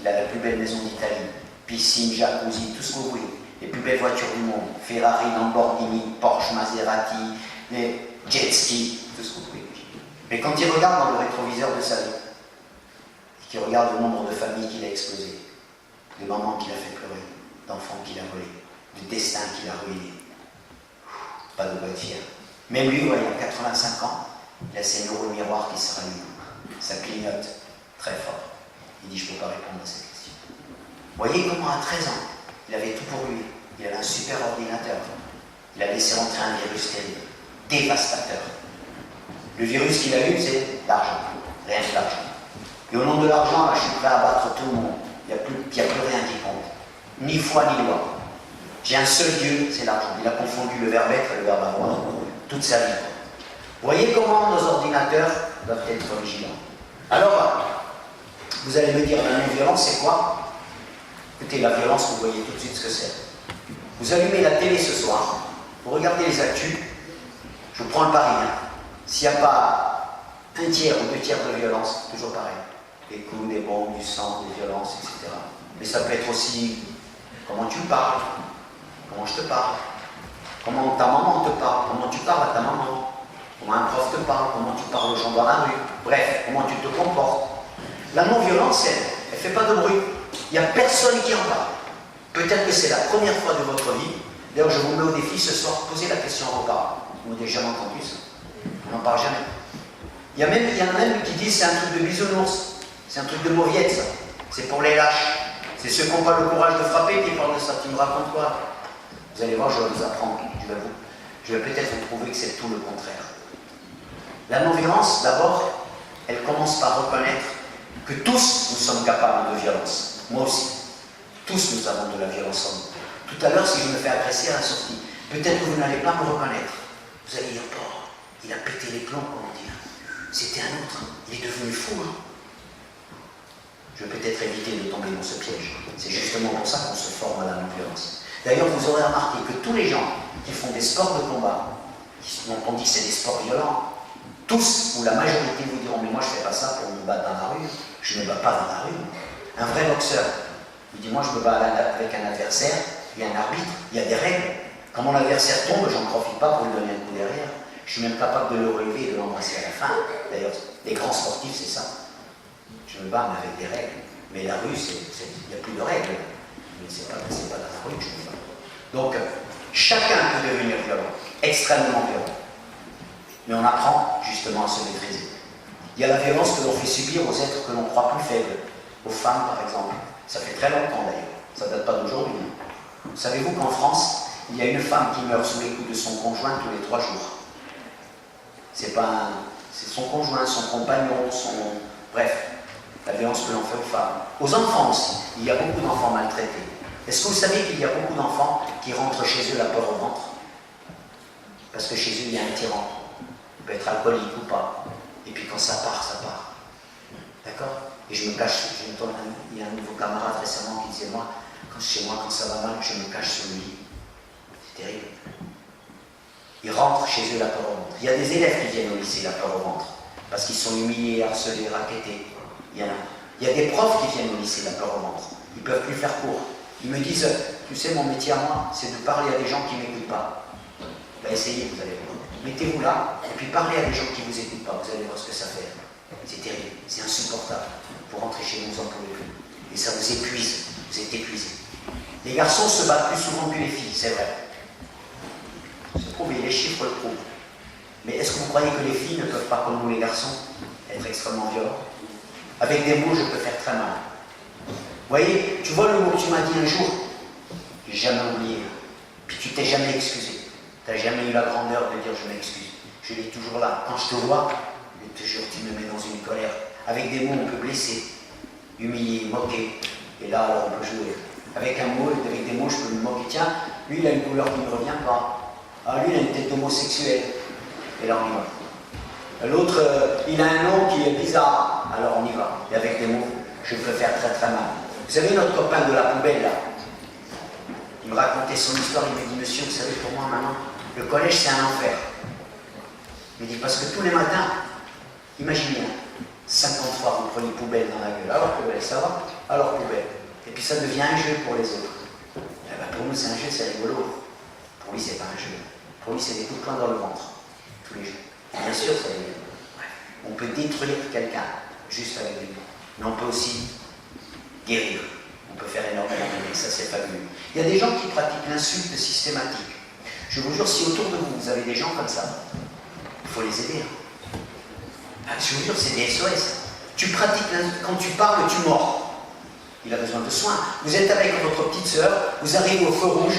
Il a la plus belle maison d'Italie, piscine, jacuzzi, tout ce que vous voulez. Les plus belles voitures du monde, Ferrari, Lamborghini, Porsche, Maserati, les jet ski, tout ce que vous pouvez. Mais quand il regarde dans le rétroviseur de sa vie, et qu'il regarde le nombre de familles qu'il a explosées, de mamans qu'il a fait pleurer, d'enfants qu'il a volés, de destin qu'il a ruiné, pas de quoi être fier. Même lui, voyez, à 85 ans, il a ses neurones miroirs qui se rallument. Ça clignote très fort. Il dit, je ne peux pas répondre à cette question. Voyez comment à 13 ans, il avait tout pour lui. Il avait un super ordinateur. Il a laissé rentrer un virus terrible, dévastateur. Le virus qu'il a eu, c'est l'argent. Rien que l'argent. Et au nom de l'argent, là, je suis prêt à battre tout le monde. Il n'y a plus rien qui compte. Ni foi, ni loi. J'ai un seul Dieu, c'est l'argent. Il a confondu le verbe être et le verbe avoir toute sa vie. Voyez comment nos ordinateurs doivent être vigilants. Alors, vous allez me dire, la non-violence, c'est quoi? Écoutez, la violence, vous voyez tout de suite ce que c'est. Vous allumez la télé ce soir, vous regardez les actus, je vous prends le pari, hein. S'il n'y a pas 1 tiers ou 2 tiers de violence, toujours pareil. Des coups, des bombes, du sang, des violences, etc. Mais ça peut être aussi comment tu parles, comment je te parle, comment ta maman te parle, comment tu parles à ta maman, comment un prof te parle, comment tu parles aux gens dans la rue, bref, comment tu te comportes. La non-violence, elle ne fait pas de bruit. Il n'y a personne qui en parle. Peut-être que c'est la première fois de votre vie. D'ailleurs, je vous mets au défi ce soir, posez la question à vos parents. Vous n'avez jamais entendu ça. On n'en parle jamais. Il y en a même qui disent c'est un truc de bisounours. C'est un truc de mauviette, ça. C'est pour les lâches. C'est ceux qui n'ont pas le courage de frapper qui parlent de ça. Tu me racontes quoi? Vous allez voir, je vais vous apprendre. Je vais peut-être vous prouver que c'est tout le contraire. La non-violence, d'abord, elle commence par reconnaître que tous nous sommes capables de violence. Moi aussi. Tous nous avons de la violence en nous. Tout à l'heure, si je me fais agresser à la sortie, peut-être que vous n'allez pas me reconnaître. Vous allez dire, oh, il a pété les plombs, comment dire. C'était un autre. Il est devenu fou, hein. Je vais peut-être éviter de tomber dans ce piège. C'est justement pour ça qu'on se forme à la non-violence. D'ailleurs, vous aurez remarqué que tous les gens qui font des sports de combat, dont on dit que c'est des sports violents, tous, ou la majorité vous diront, mais moi je ne fais pas ça pour me battre dans la rue, je ne me bats pas dans la rue. Un vrai boxeur, il dit, moi je me bats avec un adversaire, il y a un arbitre, il y a des règles. Quand mon adversaire tombe, j'en profite pas pour lui donner un coup derrière. Je suis même capable de le relever et de l'embrasser à la fin. D'ailleurs, les grands sportifs, c'est ça. Je me bats, mais avec des règles. Mais la rue, il n'y a plus de règles. Mais c'est pas dans la rue que je me bats. Donc, chacun peut devenir violent, extrêmement violent. Mais on apprend justement à se maîtriser. Il y a la violence que l'on fait subir aux êtres que l'on croit plus faibles. Aux femmes, par exemple. Ça fait très longtemps d'ailleurs. Ça ne date pas d'aujourd'hui. Savez-vous qu'en France, il y a une femme qui meurt sous les coups de son conjoint tous les 3 jours. C'est son conjoint, son compagnon, bref, la violence que l'on fait aux femmes. Aux enfants aussi, il y a beaucoup d'enfants maltraités. Est-ce que vous savez qu'il y a beaucoup d'enfants qui rentrent chez eux la peur au ventre? Parce que chez eux, il y a un tyran. Il peut être alcoolique ou pas. Et puis quand ça part, ça part. D'accord? Et je me cache, il y a un nouveau camarade récemment qui disait, moi, chez moi, quand ça va mal, je me cache sur le lit. C'est terrible. Ils rentrent chez eux la peur au ventre. Il y a des élèves qui viennent au lycée la peur au ventre, parce qu'ils sont humiliés, harcelés, rackettés. Il y a des profs qui viennent au lycée la peur au ventre. Ils ne peuvent plus faire cours. Ils me disent, tu sais, mon métier à moi, c'est de parler à des gens qui ne m'écoutent pas. Ben, essayez, vous allez voir. Mettez-vous là, et puis parlez à des gens qui ne vous écoutent pas. Vous allez voir ce que ça fait. C'est terrible, c'est insupportable. Vous rentrez chez vous, vous n'en pouvez plus. Et ça vous épuise, vous êtes épuisé. Les garçons se battent plus souvent que les filles, c'est vrai. C'est prouvé, les chiffres le prouvent. Mais est-ce que vous croyez que les filles ne peuvent pas, comme nous les garçons, être extrêmement violents? Avec des mots, je peux faire très mal. Vous voyez, tu vois le mot que tu m'as dit un jour, j'ai jamais oublié. Puis tu t'es jamais excusé. Tu n'as jamais eu la grandeur de dire je m'excuse. Je l'ai toujours là. Quand je te vois, je te jure, tu me mets dans une colère. Avec des mots, on peut blesser, humilier, moquer. Et là, alors on peut jouer. Avec un mot, avec des mots, je peux me moquer. Tiens, lui, il a une couleur qui ne me revient pas. Ah, lui, il a une tête d'homosexuel. Et là, on y va. L'autre, il a un nom qui est bizarre. Alors on y va. Et avec des mots, je peux faire très très mal. Vous savez, notre copain de la poubelle, là, il me racontait son histoire. Il me dit, monsieur, vous savez, pour moi, maintenant, le collège, c'est un enfer. Il me dit, parce que tous les matins, imaginez, 50 fois, vous prenez poubelle dans la gueule. Alors poubelle, ça va? Alors poubelle. Et puis ça devient un jeu pour les autres. Eh ben, pour nous, c'est un jeu, c'est rigolo. Pour lui, c'est pas un jeu. Pour lui, c'est des coups de poing dans le ventre. Tous les jours. Et bien sûr, c'est rigolo. On peut détruire quelqu'un juste avec des mots. Mais on peut aussi guérir. On peut faire énormément de bien. Ça, c'est fabuleux. Il y a des gens qui pratiquent l'insulte systématique. Je vous jure, si autour de vous, vous avez des gens comme ça, il faut les aider. Je vous jure, c'est des SOS. Tu pratiques, quand tu parles, tu mords. Il a besoin de soins. Vous êtes avec votre petite sœur, vous arrivez au feu rouge,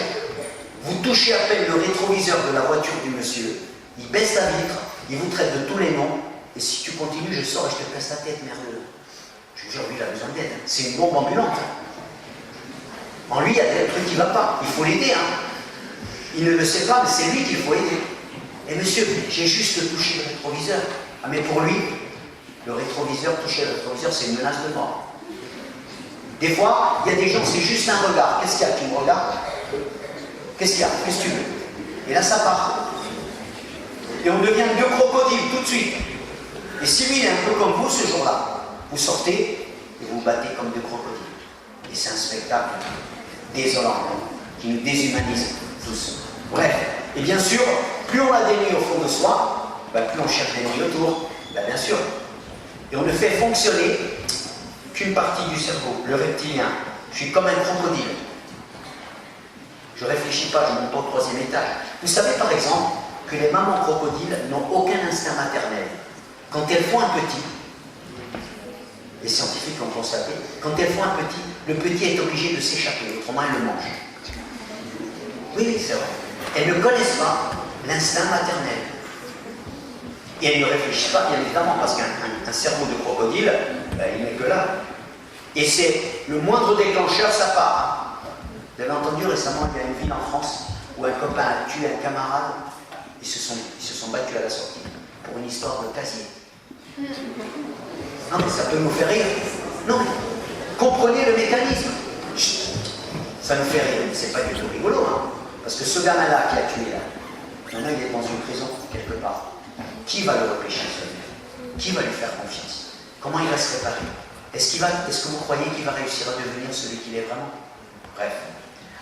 vous touchez à peine le rétroviseur de la voiture du monsieur, il baisse la vitre, il vous traite de tous les noms, et si tu continues, je sors et je te casse la tête, merdeux. Je vous jure, lui, il a besoin d'aide. C'est une bombe ambulante. En lui, il y a des trucs qui ne vont pas. Il faut l'aider. Il ne le sait pas, mais c'est lui qu'il faut aider. Et monsieur, j'ai juste touché le rétroviseur. Ah, mais pour lui, le rétroviseur, toucher le rétroviseur, c'est une menace de mort. Des fois, il y a des gens, c'est juste un regard. Qu'est-ce qu'il y a? Tu me regardes? Qu'est-ce qu'il y a? Qu'est-ce que tu veux? Et là, ça part. Et on devient deux crocodiles tout de suite. Et si lui, il est un peu comme vous ce jour-là, vous sortez et vous battez comme deux crocodiles. Et c'est un spectacle désolant, qui nous déshumanise tous. Bref. Et bien sûr, plus on a d'ennemis au fond de soi, plus on cherche des ennemis autour. Bien sûr. Et on ne fait fonctionner qu'une partie du cerveau, le reptilien. Je suis comme un crocodile. Je ne réfléchis pas, je monte au 3e étage. Vous savez par exemple que les mamans crocodiles n'ont aucun instinct maternel. Quand elles font un petit, les scientifiques l'ont constaté, quand elles font un petit, le petit est obligé de s'échapper, autrement elles le mangent. Oui, c'est vrai. Elles ne connaissent pas l'instinct maternel. Et elles ne réfléchissent pas, bien évidemment, parce qu'un cerveau de crocodile, il n'est que là. Et c'est le moindre déclencheur, ça part. Vous avez entendu récemment, il y a une ville en France où un copain a tué un camarade, ils se sont battus à la sortie pour une histoire de casier. Non mais ça peut nous faire rire. Non mais comprenez le mécanisme. Chut. Ça nous fait rire, mais c'est pas du tout rigolo, parce que ce gamin-là qui a tué là, maintenant il est dans une prison quelque part. Qui va le repêcher, celui-là? Qui va lui faire confiance? Comment il va se réparer? Est-ce que vous croyez qu'il va réussir à devenir celui qu'il est vraiment? Bref.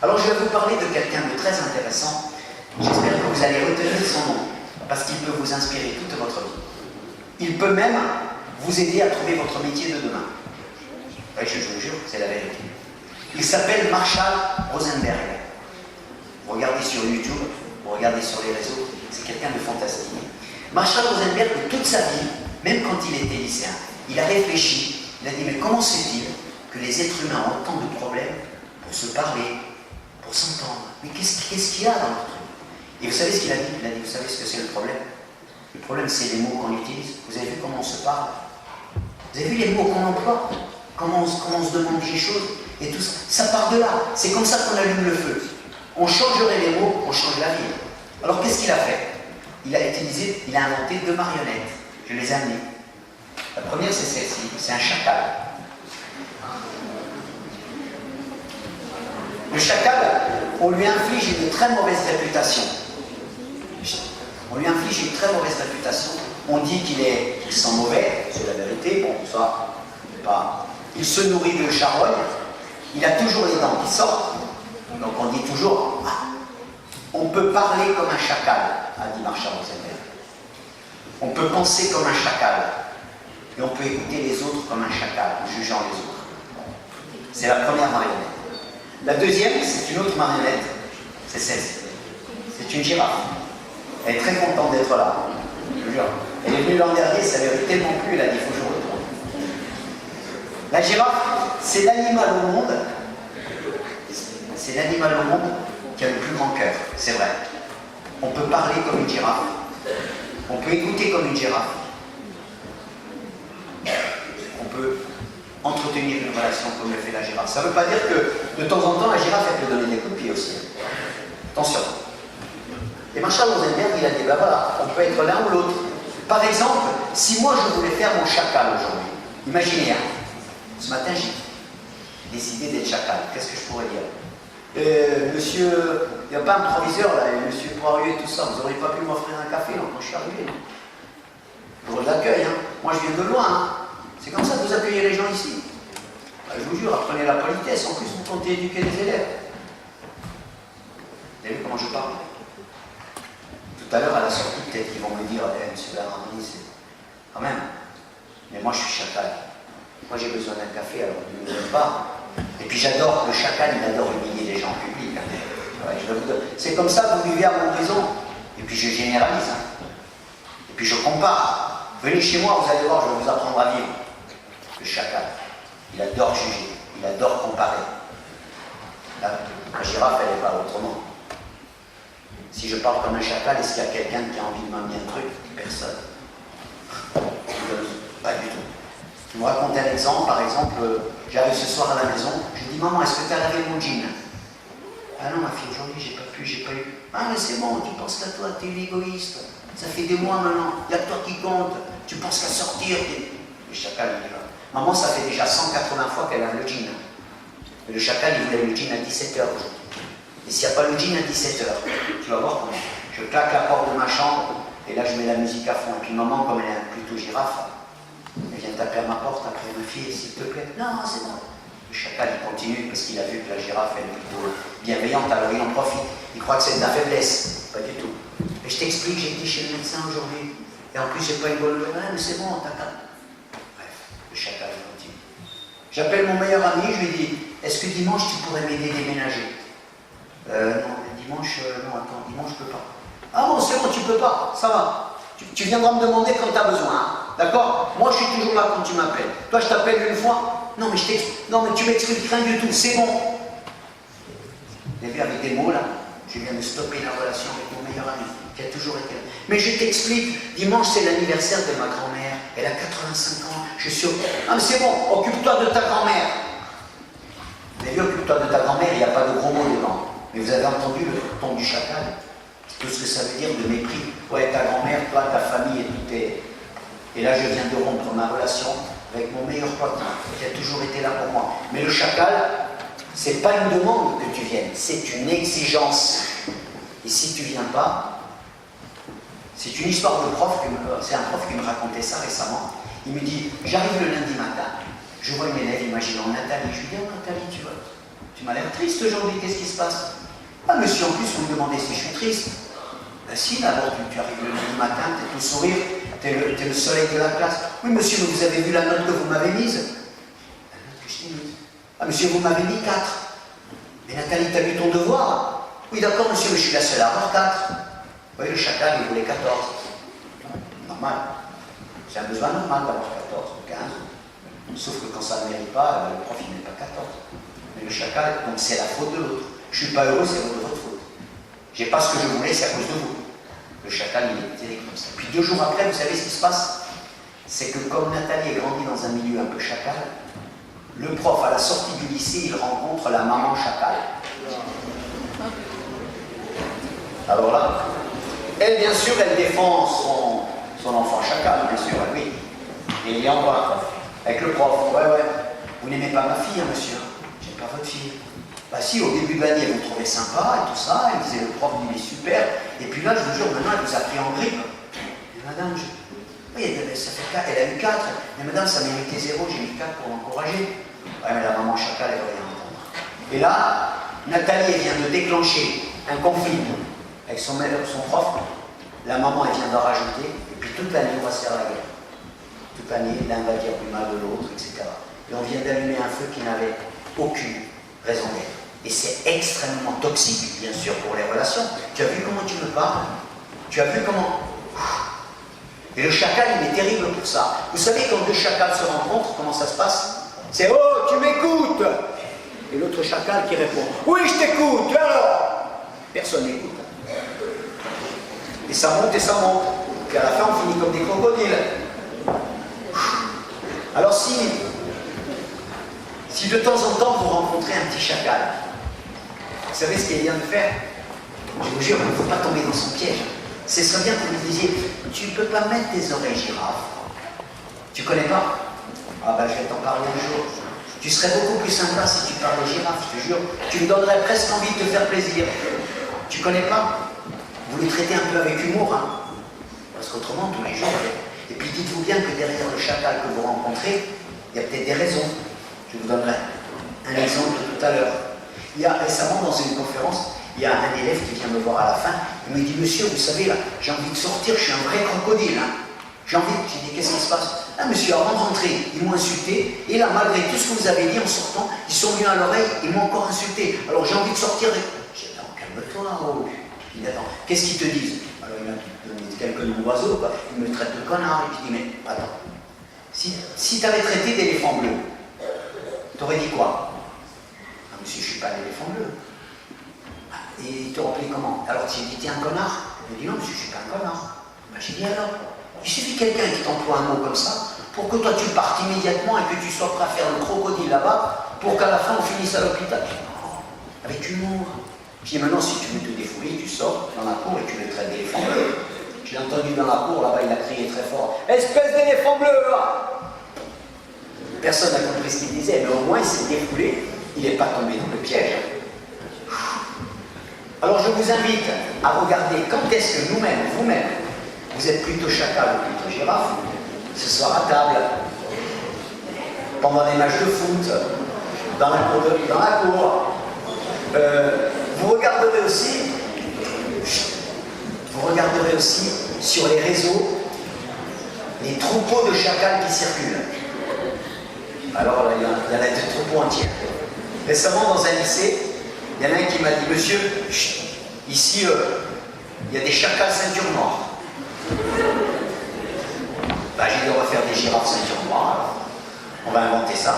Alors je vais vous parler de quelqu'un de très intéressant. J'espère que vous allez retenir son nom, parce qu'il peut vous inspirer toute votre vie. Il peut même vous aider à trouver votre métier de demain. Oui, je vous jure, c'est la vérité. Il s'appelle Marshall Rosenberg. Vous regardez sur YouTube, vous regardez sur les réseaux, c'est quelqu'un de fantastique. Marshall Rosenberg, toute sa vie, même quand il était lycéen, il a réfléchi, il a dit, mais comment se fait-il que les êtres humains ont autant de problèmes pour se parler, pour s'entendre? Mais qu'est-ce qu'il y a dans notre truc? Et vous savez ce qu'il a dit? Il a dit, vous savez ce que c'est le problème? Le problème, c'est les mots qu'on utilise. Vous avez vu comment on se parle? Vous avez vu les mots qu'on emploie? Comment on se demande des choses? Et tout ça, ça part de là. C'est comme ça qu'on allume le feu. On changerait les mots, on change la vie. Alors qu'est-ce qu'il a fait? Il a inventé 2 marionnettes. Je les ai amenées. La première, c'est celle-ci. C'est un chacal. Le chacal, on lui inflige une très mauvaise réputation. On lui inflige une très mauvaise réputation. On dit qu'il sent mauvais, c'est la vérité. Bon, ça, pas. Il se nourrit de charogne. Il a toujours les dents qui sortent. Donc on dit toujours, on peut parler comme un chacal, a dit Marshall Rosenberg. On peut penser comme un chacal. Et on peut écouter les autres comme un chacal, en jugeant les autres. C'est la première marionnette. La deuxième, c'est une autre marionnette. C'est celle-ci. C'est une girafe. Elle est très contente d'être là. Je vous jure. Elle est venue l'an dernier, ça lui avait tellement plu, elle a dit, il faut que je retourne. La girafe, c'est l'animal au monde. C'est l'animal au monde qui a le plus grand cœur, c'est vrai. On peut parler comme une girafe. On peut écouter comme une girafe. On peut entretenir une relation comme le fait la girafe. Ça ne veut pas dire que de temps en temps, la girafe, elle peut donner des coups de pied aussi. Attention. Et Marshall Rosenberg, il a dit, ben voilà, on peut être l'un ou l'autre. Par exemple, si moi je voulais faire mon chacal aujourd'hui, imaginez, ce matin j'ai décidé d'être chacal, qu'est-ce que je pourrais dire? Monsieur, il n'y a pas un proviseur là, monsieur Poirier et tout ça, vous n'auriez pas pu m'offrir un café là, quand je suis arrivé. Pour l'accueil, hein. Moi je viens de loin, hein. C'est comme ça que vous accueillez les gens ici. Je vous jure, apprenez la politesse, en plus vous comptez éduquer les élèves. Vous avez vu comment je parle? Tout à l'heure, à la sortie, peut-être qu'ils vont me dire, monsieur Bernardini, c'est quand même. Mais moi, je suis chacal. Moi, j'ai besoin d'un café, alors ne me donne pas. Et puis, j'adore, le chacal, il adore humilier les gens en public. Hein. Ouais, c'est comme ça que vous vivez à Montbrison. Et puis, je généralise. Hein. Et puis, je compare. Venez chez moi, vous allez voir, je vais vous apprendre à vivre. Le chacal, il adore juger, il adore comparer. La girafe, elle n'est pas autrement. Si je parle comme un chacal, est-ce qu'il y a quelqu'un qui a envie de m'amener un truc? Personne. Pas du tout. Je vous raconte un exemple. Par exemple, j'arrive ce soir à la maison, je dis, maman, est-ce que tu as lavé mon jean? Ah non, ma fille, aujourd'hui, j'ai pas eu. Ah, mais c'est bon, tu penses qu'à toi, t'es une égoïste. Ça fait des mois maintenant, il y a que toi qui compte. Tu penses qu'à sortir. Le chacal, il dit, maman, ça fait déjà 180 fois qu'elle lave le jean. Et le chacal, il voulait le jean à 17h aujourd'hui. Et s'il n'y a pas le jean à 17h, tu vas voir comment. Je claque la porte de ma chambre, et là je mets la musique à fond. Et puis maman, comme elle est plutôt girafe, elle vient taper à ma porte après, ma fille, s'il te plaît. Non, c'est bon. Le chacal, il continue parce qu'il a vu que la girafe, elle est plutôt bienveillante, alors il en profite. Il croit que c'est de la faiblesse. Pas du tout. Et je t'explique, j'ai été chez le médecin aujourd'hui. Et en plus, j'ai pas une bonne nouvelle. Ah, mais c'est bon, t'as pas. Bref, le chacal, il continue. J'appelle mon meilleur ami, je lui dis, est-ce que dimanche, tu pourrais m'aider à déménager? Non, dimanche, non, attends, dimanche, je peux pas. Ah bon, c'est bon, tu peux pas, ça va. Tu viendras me demander quand tu as besoin, hein, d'accord? Moi, je suis toujours là quand tu m'appelles. Toi, je t'appelle une fois. Non, mais non, mais tu m'expliques rien du tout, c'est bon. Vous avez vu, avec des mots, là, je viens de stopper la relation avec mon meilleur ami, qui a toujours été là. Mais je t'explique, dimanche, c'est l'anniversaire de ma grand-mère. Elle a 85 ans, je suis... Ah, mais c'est bon, occupe-toi de ta grand-mère. Vous avez vu, occupe-toi de ta grand-mère, il n'y a pas de gros mots dedans. Mais vous avez entendu le ton du chacal? Tout ce que ça veut dire de mépris. Ouais, ta grand-mère, toi, ta famille, et tout est... Et là, je viens de rompre ma relation avec mon meilleur pote, qui a toujours été là pour moi. Mais le chacal, c'est pas une demande que tu viennes, c'est une exigence. Et si tu viens pas, c'est une histoire de prof, c'est un prof qui me racontait ça récemment. Il me dit, j'arrive le lundi matin, je vois une élève, imaginons Nathalie, je lui dis, oh Nathalie, tu vas... Tu m'as l'air triste aujourd'hui, qu'est-ce qui se passe? Ah monsieur, en plus vous me demandez si je suis triste. Ben si, d'abord tu arrives le lundi matin, t'es tout sourire, t'es le soleil de la classe. Oui monsieur, mais vous avez vu la note que vous m'avez mise? La note que je t'ai mise. Ah monsieur, vous m'avez mis 4. Mais Nathalie, t'as vu ton devoir? Oui d'accord monsieur, mais je suis la seule à avoir 4. Oui, le chacal, il voulait 14. Normal. C'est un besoin normal d'avoir 14 ou 15. Sauf que quand ça ne mérite pas, le prof il met pas 14. Mais le chacal, donc c'est la faute de l'autre. Je suis pas heureux, c'est de votre faute. J'ai pas ce que je voulais, c'est à cause de vous. Le chacal, il est terrible comme ça. Puis 2 jours après, vous savez ce qui se passe? C'est que comme Nathalie est grandie dans un milieu un peu chacal, le prof, à la sortie du lycée, il rencontre la maman chacal. Alors là, elle, bien sûr, elle défend son enfant chacal, bien sûr, oui. Et il y en voit, avec le prof. Ouais, ouais. Vous n'aimez pas ma fille, hein, monsieur? J'aime pas votre fille. Bah si, au début de l'année, elle vous trouvait sympa et tout ça, elle disait le prof, il est super. Et puis là, je vous jure, maintenant, elle vous a pris en grippe. Et madame, oui, ça fait 4, elle a eu 4. Mais madame, ça méritait 0, j'ai mis 4 pour l'encourager. Ouais, mais la maman chacal, elle va rien entendre. Et là, Nathalie, elle vient de déclencher un conflit avec son prof. La maman, elle vient d'en rajouter. Et puis toute l'année, on va se faire la guerre. Toute l'année, l'un va dire du mal de l'autre, etc. Et on vient d'allumer un feu qui n'avait aucune raison d'être. Et c'est extrêmement toxique, bien sûr, pour les relations. Tu as vu comment tu me parles? Tu as vu comment... Et le chacal, il est terrible pour ça. Vous savez, quand 2 chacals se rencontrent, comment ça se passe? C'est « Oh, tu m'écoutes !» Et l'autre chacal qui répond « Oui, je t'écoute, alors ?» Personne n'écoute. Et ça monte et ça monte. Puis à la fin, on finit comme des crocodiles. Alors si de temps en temps, vous rencontrez un petit chacal, vous savez ce qu'il vient de faire? Je vous jure, il ne faut pas tomber dans son piège. Ce serait bien que vous lui disiez, tu ne peux pas mettre tes oreilles girafes. Tu connais pas? Ah ben je vais t'en parler un jour. Tu serais beaucoup plus sympa si tu parlais girafe, je te jure. Tu me donnerais presque envie de te faire plaisir. Tu connais pas? Vous les traitez un peu avec humour, hein? Parce qu'autrement, tous les jours... Et puis dites-vous bien que derrière le chacal que vous rencontrez, il y a peut-être des raisons. Je vous donnerai un exemple tout à l'heure. Il y a récemment, dans une conférence, il y a un élève qui vient me voir à la fin. Il me dit, monsieur, vous savez, là, j'ai envie de sortir, je suis un vrai crocodile. Hein. J'ai dit, qu'est-ce qui se passe? Ah, monsieur, avant de rentrer, ils m'ont insulté. Et là, malgré tout ce que vous avez dit en sortant, ils sont venus à l'oreille, ils m'ont encore insulté. Alors j'ai envie de sortir. J'ai dit, attends, calme-toi, oh. Il dit, attends, qu'est-ce qu'ils te disent? Alors il m'a donné quelques noms d'oiseaux, quoi. Il me traite de connard. Et je dis, mais attends, si tu avais traité d'éléphant bleu, t'aurais dit quoi? Ah, monsieur, je ne suis pas un éléphant bleu. Ah, et il te rappelait comment? Alors tu lui dis, t'es un connard? Il me dit, non, monsieur, je ne suis pas un connard. Ben, j'ai dit, alors, il suffit quelqu'un qui t'emploie un mot comme ça, pour que toi tu partes immédiatement et que tu sois prêt à faire le crocodile là-bas, pour qu'à la fin on finisse à l'hôpital. Non, avec humour. Je dis, maintenant, si tu veux te défouler, tu sors dans la cour et tu le traites d'éléphant bleu. Je l'ai entendu dans la cour, là-bas, il a crié très fort, espèce d'éléphant bleu, là! Personne n'a compris ce qu'il disait, mais au moins il s'est défoulé, il n'est pas tombé dans le piège. Alors je vous invite à regarder quand est-ce que nous-mêmes, vous-même, vous êtes plutôt chacal ou plutôt girafe, ce soir à table, pendant les matchs de foot, dans la cour. Vous regarderez aussi sur les réseaux les troupeaux de chacals qui circulent. Alors là, il y en a des troupeaux entiers. Récemment, dans un lycée, il y en a un qui m'a dit, monsieur, chut, ici, il y a des chacals ceinture noire. Bah, j'ai dit, on va faire des girafes ceinture noire, alors. On va inventer ça.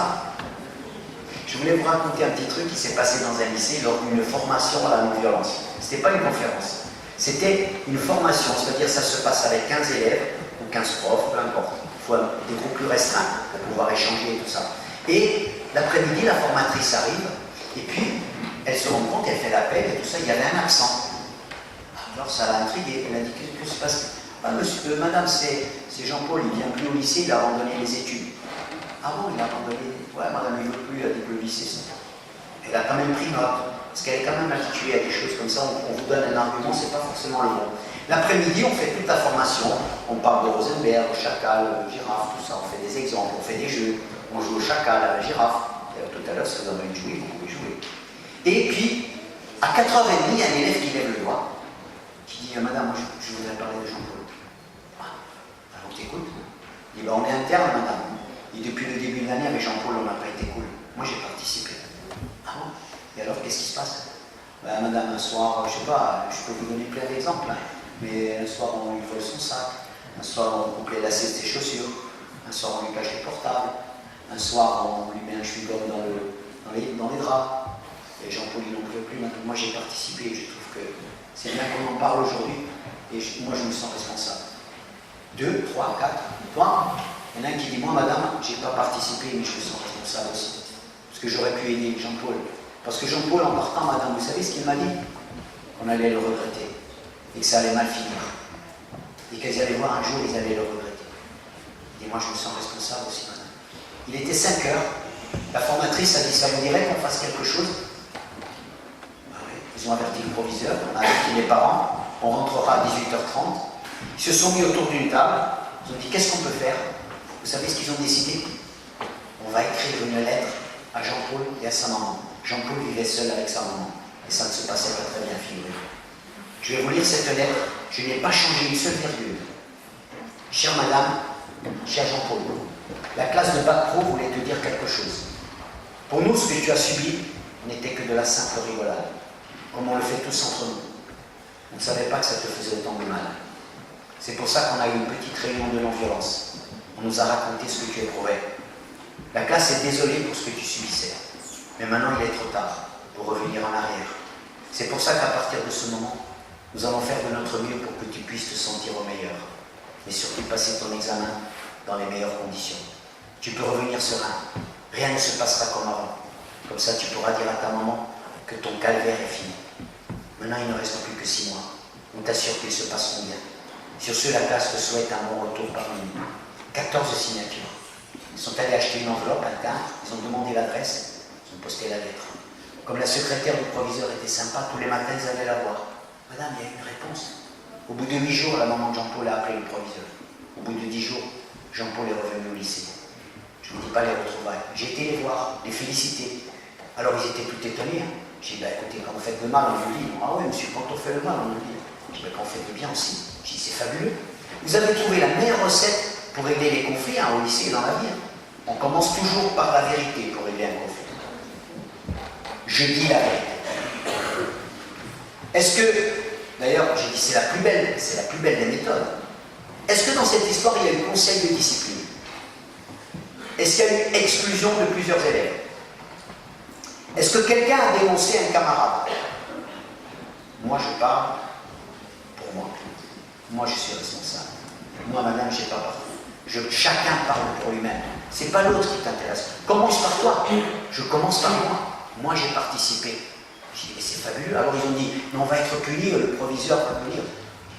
Je voulais vous raconter un petit truc qui s'est passé dans un lycée lors d'une formation à la non-violence. Ce n'était pas une conférence, c'était une formation, c'est-à-dire ça se passe avec 15 élèves ou 15 profs, peu importe. Il faut des groupes plus restreints pour pouvoir échanger et tout ça. Et l'après-midi, la formatrice arrive, et puis elle se rend compte, elle fait l'appel et tout ça, il y avait un absent. Alors ça l'a intriguée, elle a dit, qu'est-ce qui se passe? Ah, monsieur, madame, c'est Jean-Paul, il vient plus au lycée, il a abandonné les études. Ah bon, il a abandonné? Ouais, madame, il ne veut plus, il a dit que le lycée, ça. Elle a quand même pris note, parce qu'elle est quand même habituée à des choses comme ça, on vous donne un argument, c'est pas forcément le bon. L'après-midi, on fait toute la formation, on parle de Rosenberg, chacal, girafe, tout ça, on fait des exemples, on fait des jeux, on joue au chacal, à la girafe. D'ailleurs, tout à l'heure, si vous avez envie de jouer, vous pouvez jouer. Et puis, à 4h30, il y a un élève qui lève le doigt, qui dit Madame, moi, je voudrais parler de Jean-Paul. Ah, alors on t'écoute. Il dit on est interne, madame. Et depuis le début de l'année, avec Jean-Paul, on n'a pas été cool. Moi, j'ai participé. Ah bon? Et alors, qu'est-ce qui se passe? Madame, un soir, je sais pas, je peux vous donner plein d'exemples, hein, mais un soir, on lui vole son sac. Un soir, on coupe les lacets de ses chaussures. Un soir, on lui cache les portables. Un soir, on lui met un chewing-gum dans les draps. Et Jean-Paul, il n'en pouvait plus. Maintenant, moi, j'ai participé et je trouve que c'est bien qu'on en parle aujourd'hui. Et moi, je me sens responsable. 2, 3, 4, toi, il y en a un qui dit moi, madame, j'ai pas participé, mais je me sens responsable aussi. Parce que j'aurais pu aider Jean-Paul. Parce que Jean-Paul, en partant, madame, vous savez ce qu'il m'a dit? Qu'on allait le regretter. Et que ça allait mal finir. Et qu'ils allaient voir un jour, ils allaient le regretter. Et moi, je me sens responsable aussi, madame. Il était 5 heures. La formatrice a dit ça vous dirait qu'on fasse quelque chose? Ils ont averti le proviseur, on a averti les parents, on rentrera à 18h30. Ils se sont mis autour d'une table, ils ont dit qu'est-ce qu'on peut faire? Vous savez ce qu'ils ont décidé? On va écrire une lettre à Jean-Paul et à sa maman. Jean-Paul vivait seul avec sa maman et ça ne se passait pas très bien, figurez-vous. Je vais vous lire cette lettre, je n'ai pas changé une seule virgule. Chère madame, cher Jean-Paul, la classe de Bac Pro voulait te dire quelque chose. Pour nous, ce que tu as subi n'était que de la simple rigolade. Comme on le fait tous entre nous. On ne savait pas que ça te faisait autant de mal. C'est pour ça qu'on a eu une petite réunion de non-violence. On nous a raconté ce que tu éprouvais. La classe est désolée pour ce que tu subissais. Mais maintenant, il est trop tard pour revenir en arrière. C'est pour ça qu'à partir de ce moment, nous allons faire de notre mieux pour que tu puisses te sentir au meilleur. Et surtout passer ton examen dans les meilleures conditions. Tu peux revenir serein. Rien ne se passera comme avant. Comme ça, tu pourras dire à ta maman que ton calvaire est fini. Maintenant, il ne reste plus que 6 mois. On t'assure qu'ils se passeront bien. Sur ce, la classe te souhaite un bon retour parmi nous. 14 signatures. Ils sont allés acheter une enveloppe, un timbre, ils ont demandé l'adresse, ils ont posté la lettre. Comme la secrétaire du proviseur était sympa, tous les matins, ils allaient la voir. Madame, il y a une réponse. Au bout de 8 jours, la maman de Jean-Paul a appelé le proviseur. Au bout de 10 jours, Jean-Paul est revenu au lycée. Je ne vous dis pas les retrouvailles. J'ai été les voir, les féliciter. Alors, ils étaient tout étonnés. Hein. J'ai dit, écoutez, quand vous faites le mal, on vous dit. Ah oui, monsieur, quand on fait le mal, on vous dit. J'ai dit, quand on fait le bien aussi. J'ai dit, c'est fabuleux. Vous avez trouvé la meilleure recette pour régler les conflits hein, au lycée et dans la vie. On commence toujours par la vérité pour régler un conflit. Je dis la vérité. Est-ce que, d'ailleurs, j'ai dit, c'est la plus belle des méthodes. Est-ce que dans cette histoire, il y a eu conseil de discipline? Est-ce qu'il y a eu exclusion de plusieurs élèves? Est-ce que quelqu'un a dénoncé un camarade? Moi, je parle pour moi. Moi, je suis responsable. Moi, madame, je ne sais pas partout. Chacun parle pour lui-même. Ce n'est pas l'autre qui t'intéresse. Commence par toi. Je commence par moi. Moi, j'ai participé. J'ai dit, mais c'est fabuleux. Alors, ils ont dit, mais on va être punis, le proviseur va punir.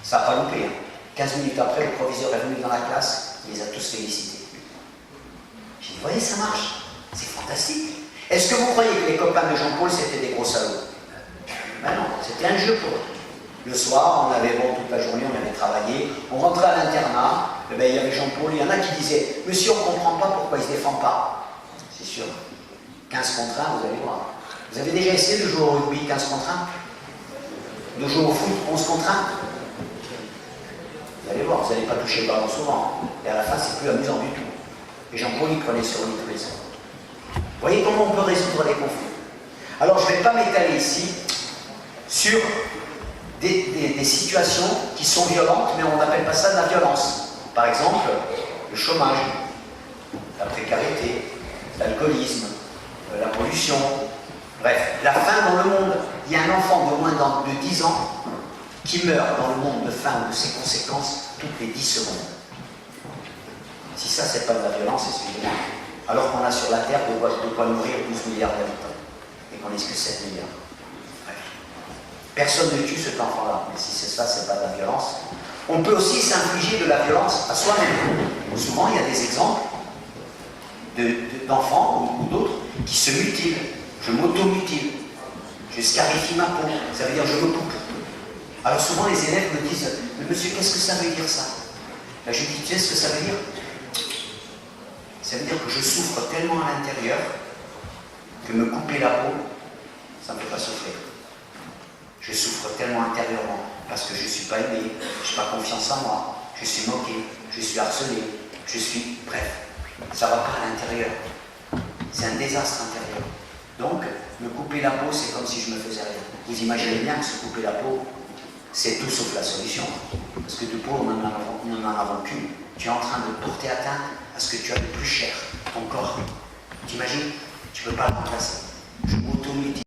Ça n'a pas loupé. Hein. 15 minutes après, le proviseur est venu dans la classe. Il les a tous félicités. J'ai dit, vous voyez, ça marche. C'est fantastique. Est-ce que vous croyez que les copains de Jean-Paul, c'était des gros salauds? Ben non, c'était un jeu pour eux. Le soir, on avait bon toute la journée, on avait travaillé, on rentrait à l'internat, ben, il y avait Jean-Paul, il y en a qui disaient « Monsieur, on ne comprend pas pourquoi il ne se défend pas. » C'est sûr. 15 contre 1, vous allez voir. Vous avez déjà essayé de jouer au rugby 15 contre 1? De jouer au foot 11 contre 1? Vous allez voir, vous n'allez pas toucher le ballon souvent. Et à la fin, c'est plus amusant du tout. Et Jean-Paul, il prenait sur lui tous les ans. Vous voyez comment on peut résoudre les conflits? Alors, je ne vais pas m'étaler ici sur des situations qui sont violentes, mais on n'appelle pas ça de la violence. Par exemple, le chômage, la précarité, l'alcoolisme, la pollution, bref, la faim dans le monde. Il y a un enfant de moins de 10 ans qui meurt dans le monde de faim ou de ses conséquences toutes les 10 secondes. Si ça, c'est pas de la violence, excusez-moi. Alors qu'on a sur la Terre de quoi nourrir 12 milliards d'habitants et qu'on n'est que 7 milliards. Personne ne tue cet enfant-là, mais si c'est ça, c'est pas de la violence. On peut aussi s'infliger de la violence à soi-même. Souvent, il y a des exemples d'enfants ou d'autres qui se mutilent. Je m'auto-mutile. Je scarifie ma peau. Ça veut dire je me coupe. Alors souvent, les élèves me disent « Mais monsieur, qu'est-ce que ça veut dire ça ?» Là, je dis « Tu sais ce que ça veut dire ?» Ça veut dire que je souffre tellement à l'intérieur que me couper la peau, ça ne me fait pas souffrir. Je souffre tellement intérieurement parce que je ne suis pas aimé, je n'ai pas confiance en moi, je suis moqué, je suis harcelé, je suis... Bref, ça ne va pas à l'intérieur. C'est un désastre intérieur. Donc, me couper la peau, c'est comme si je ne me faisais rien. Vous imaginez bien que se couper la peau, c'est tout sauf la solution. Parce que de peau, nous n'en avons qu'une. Tu es en train de porter atteinte à ce que tu as de plus cher, ton corps. T'imagines? Tu ne peux pas le remplacer. Je m'auto-mutilise.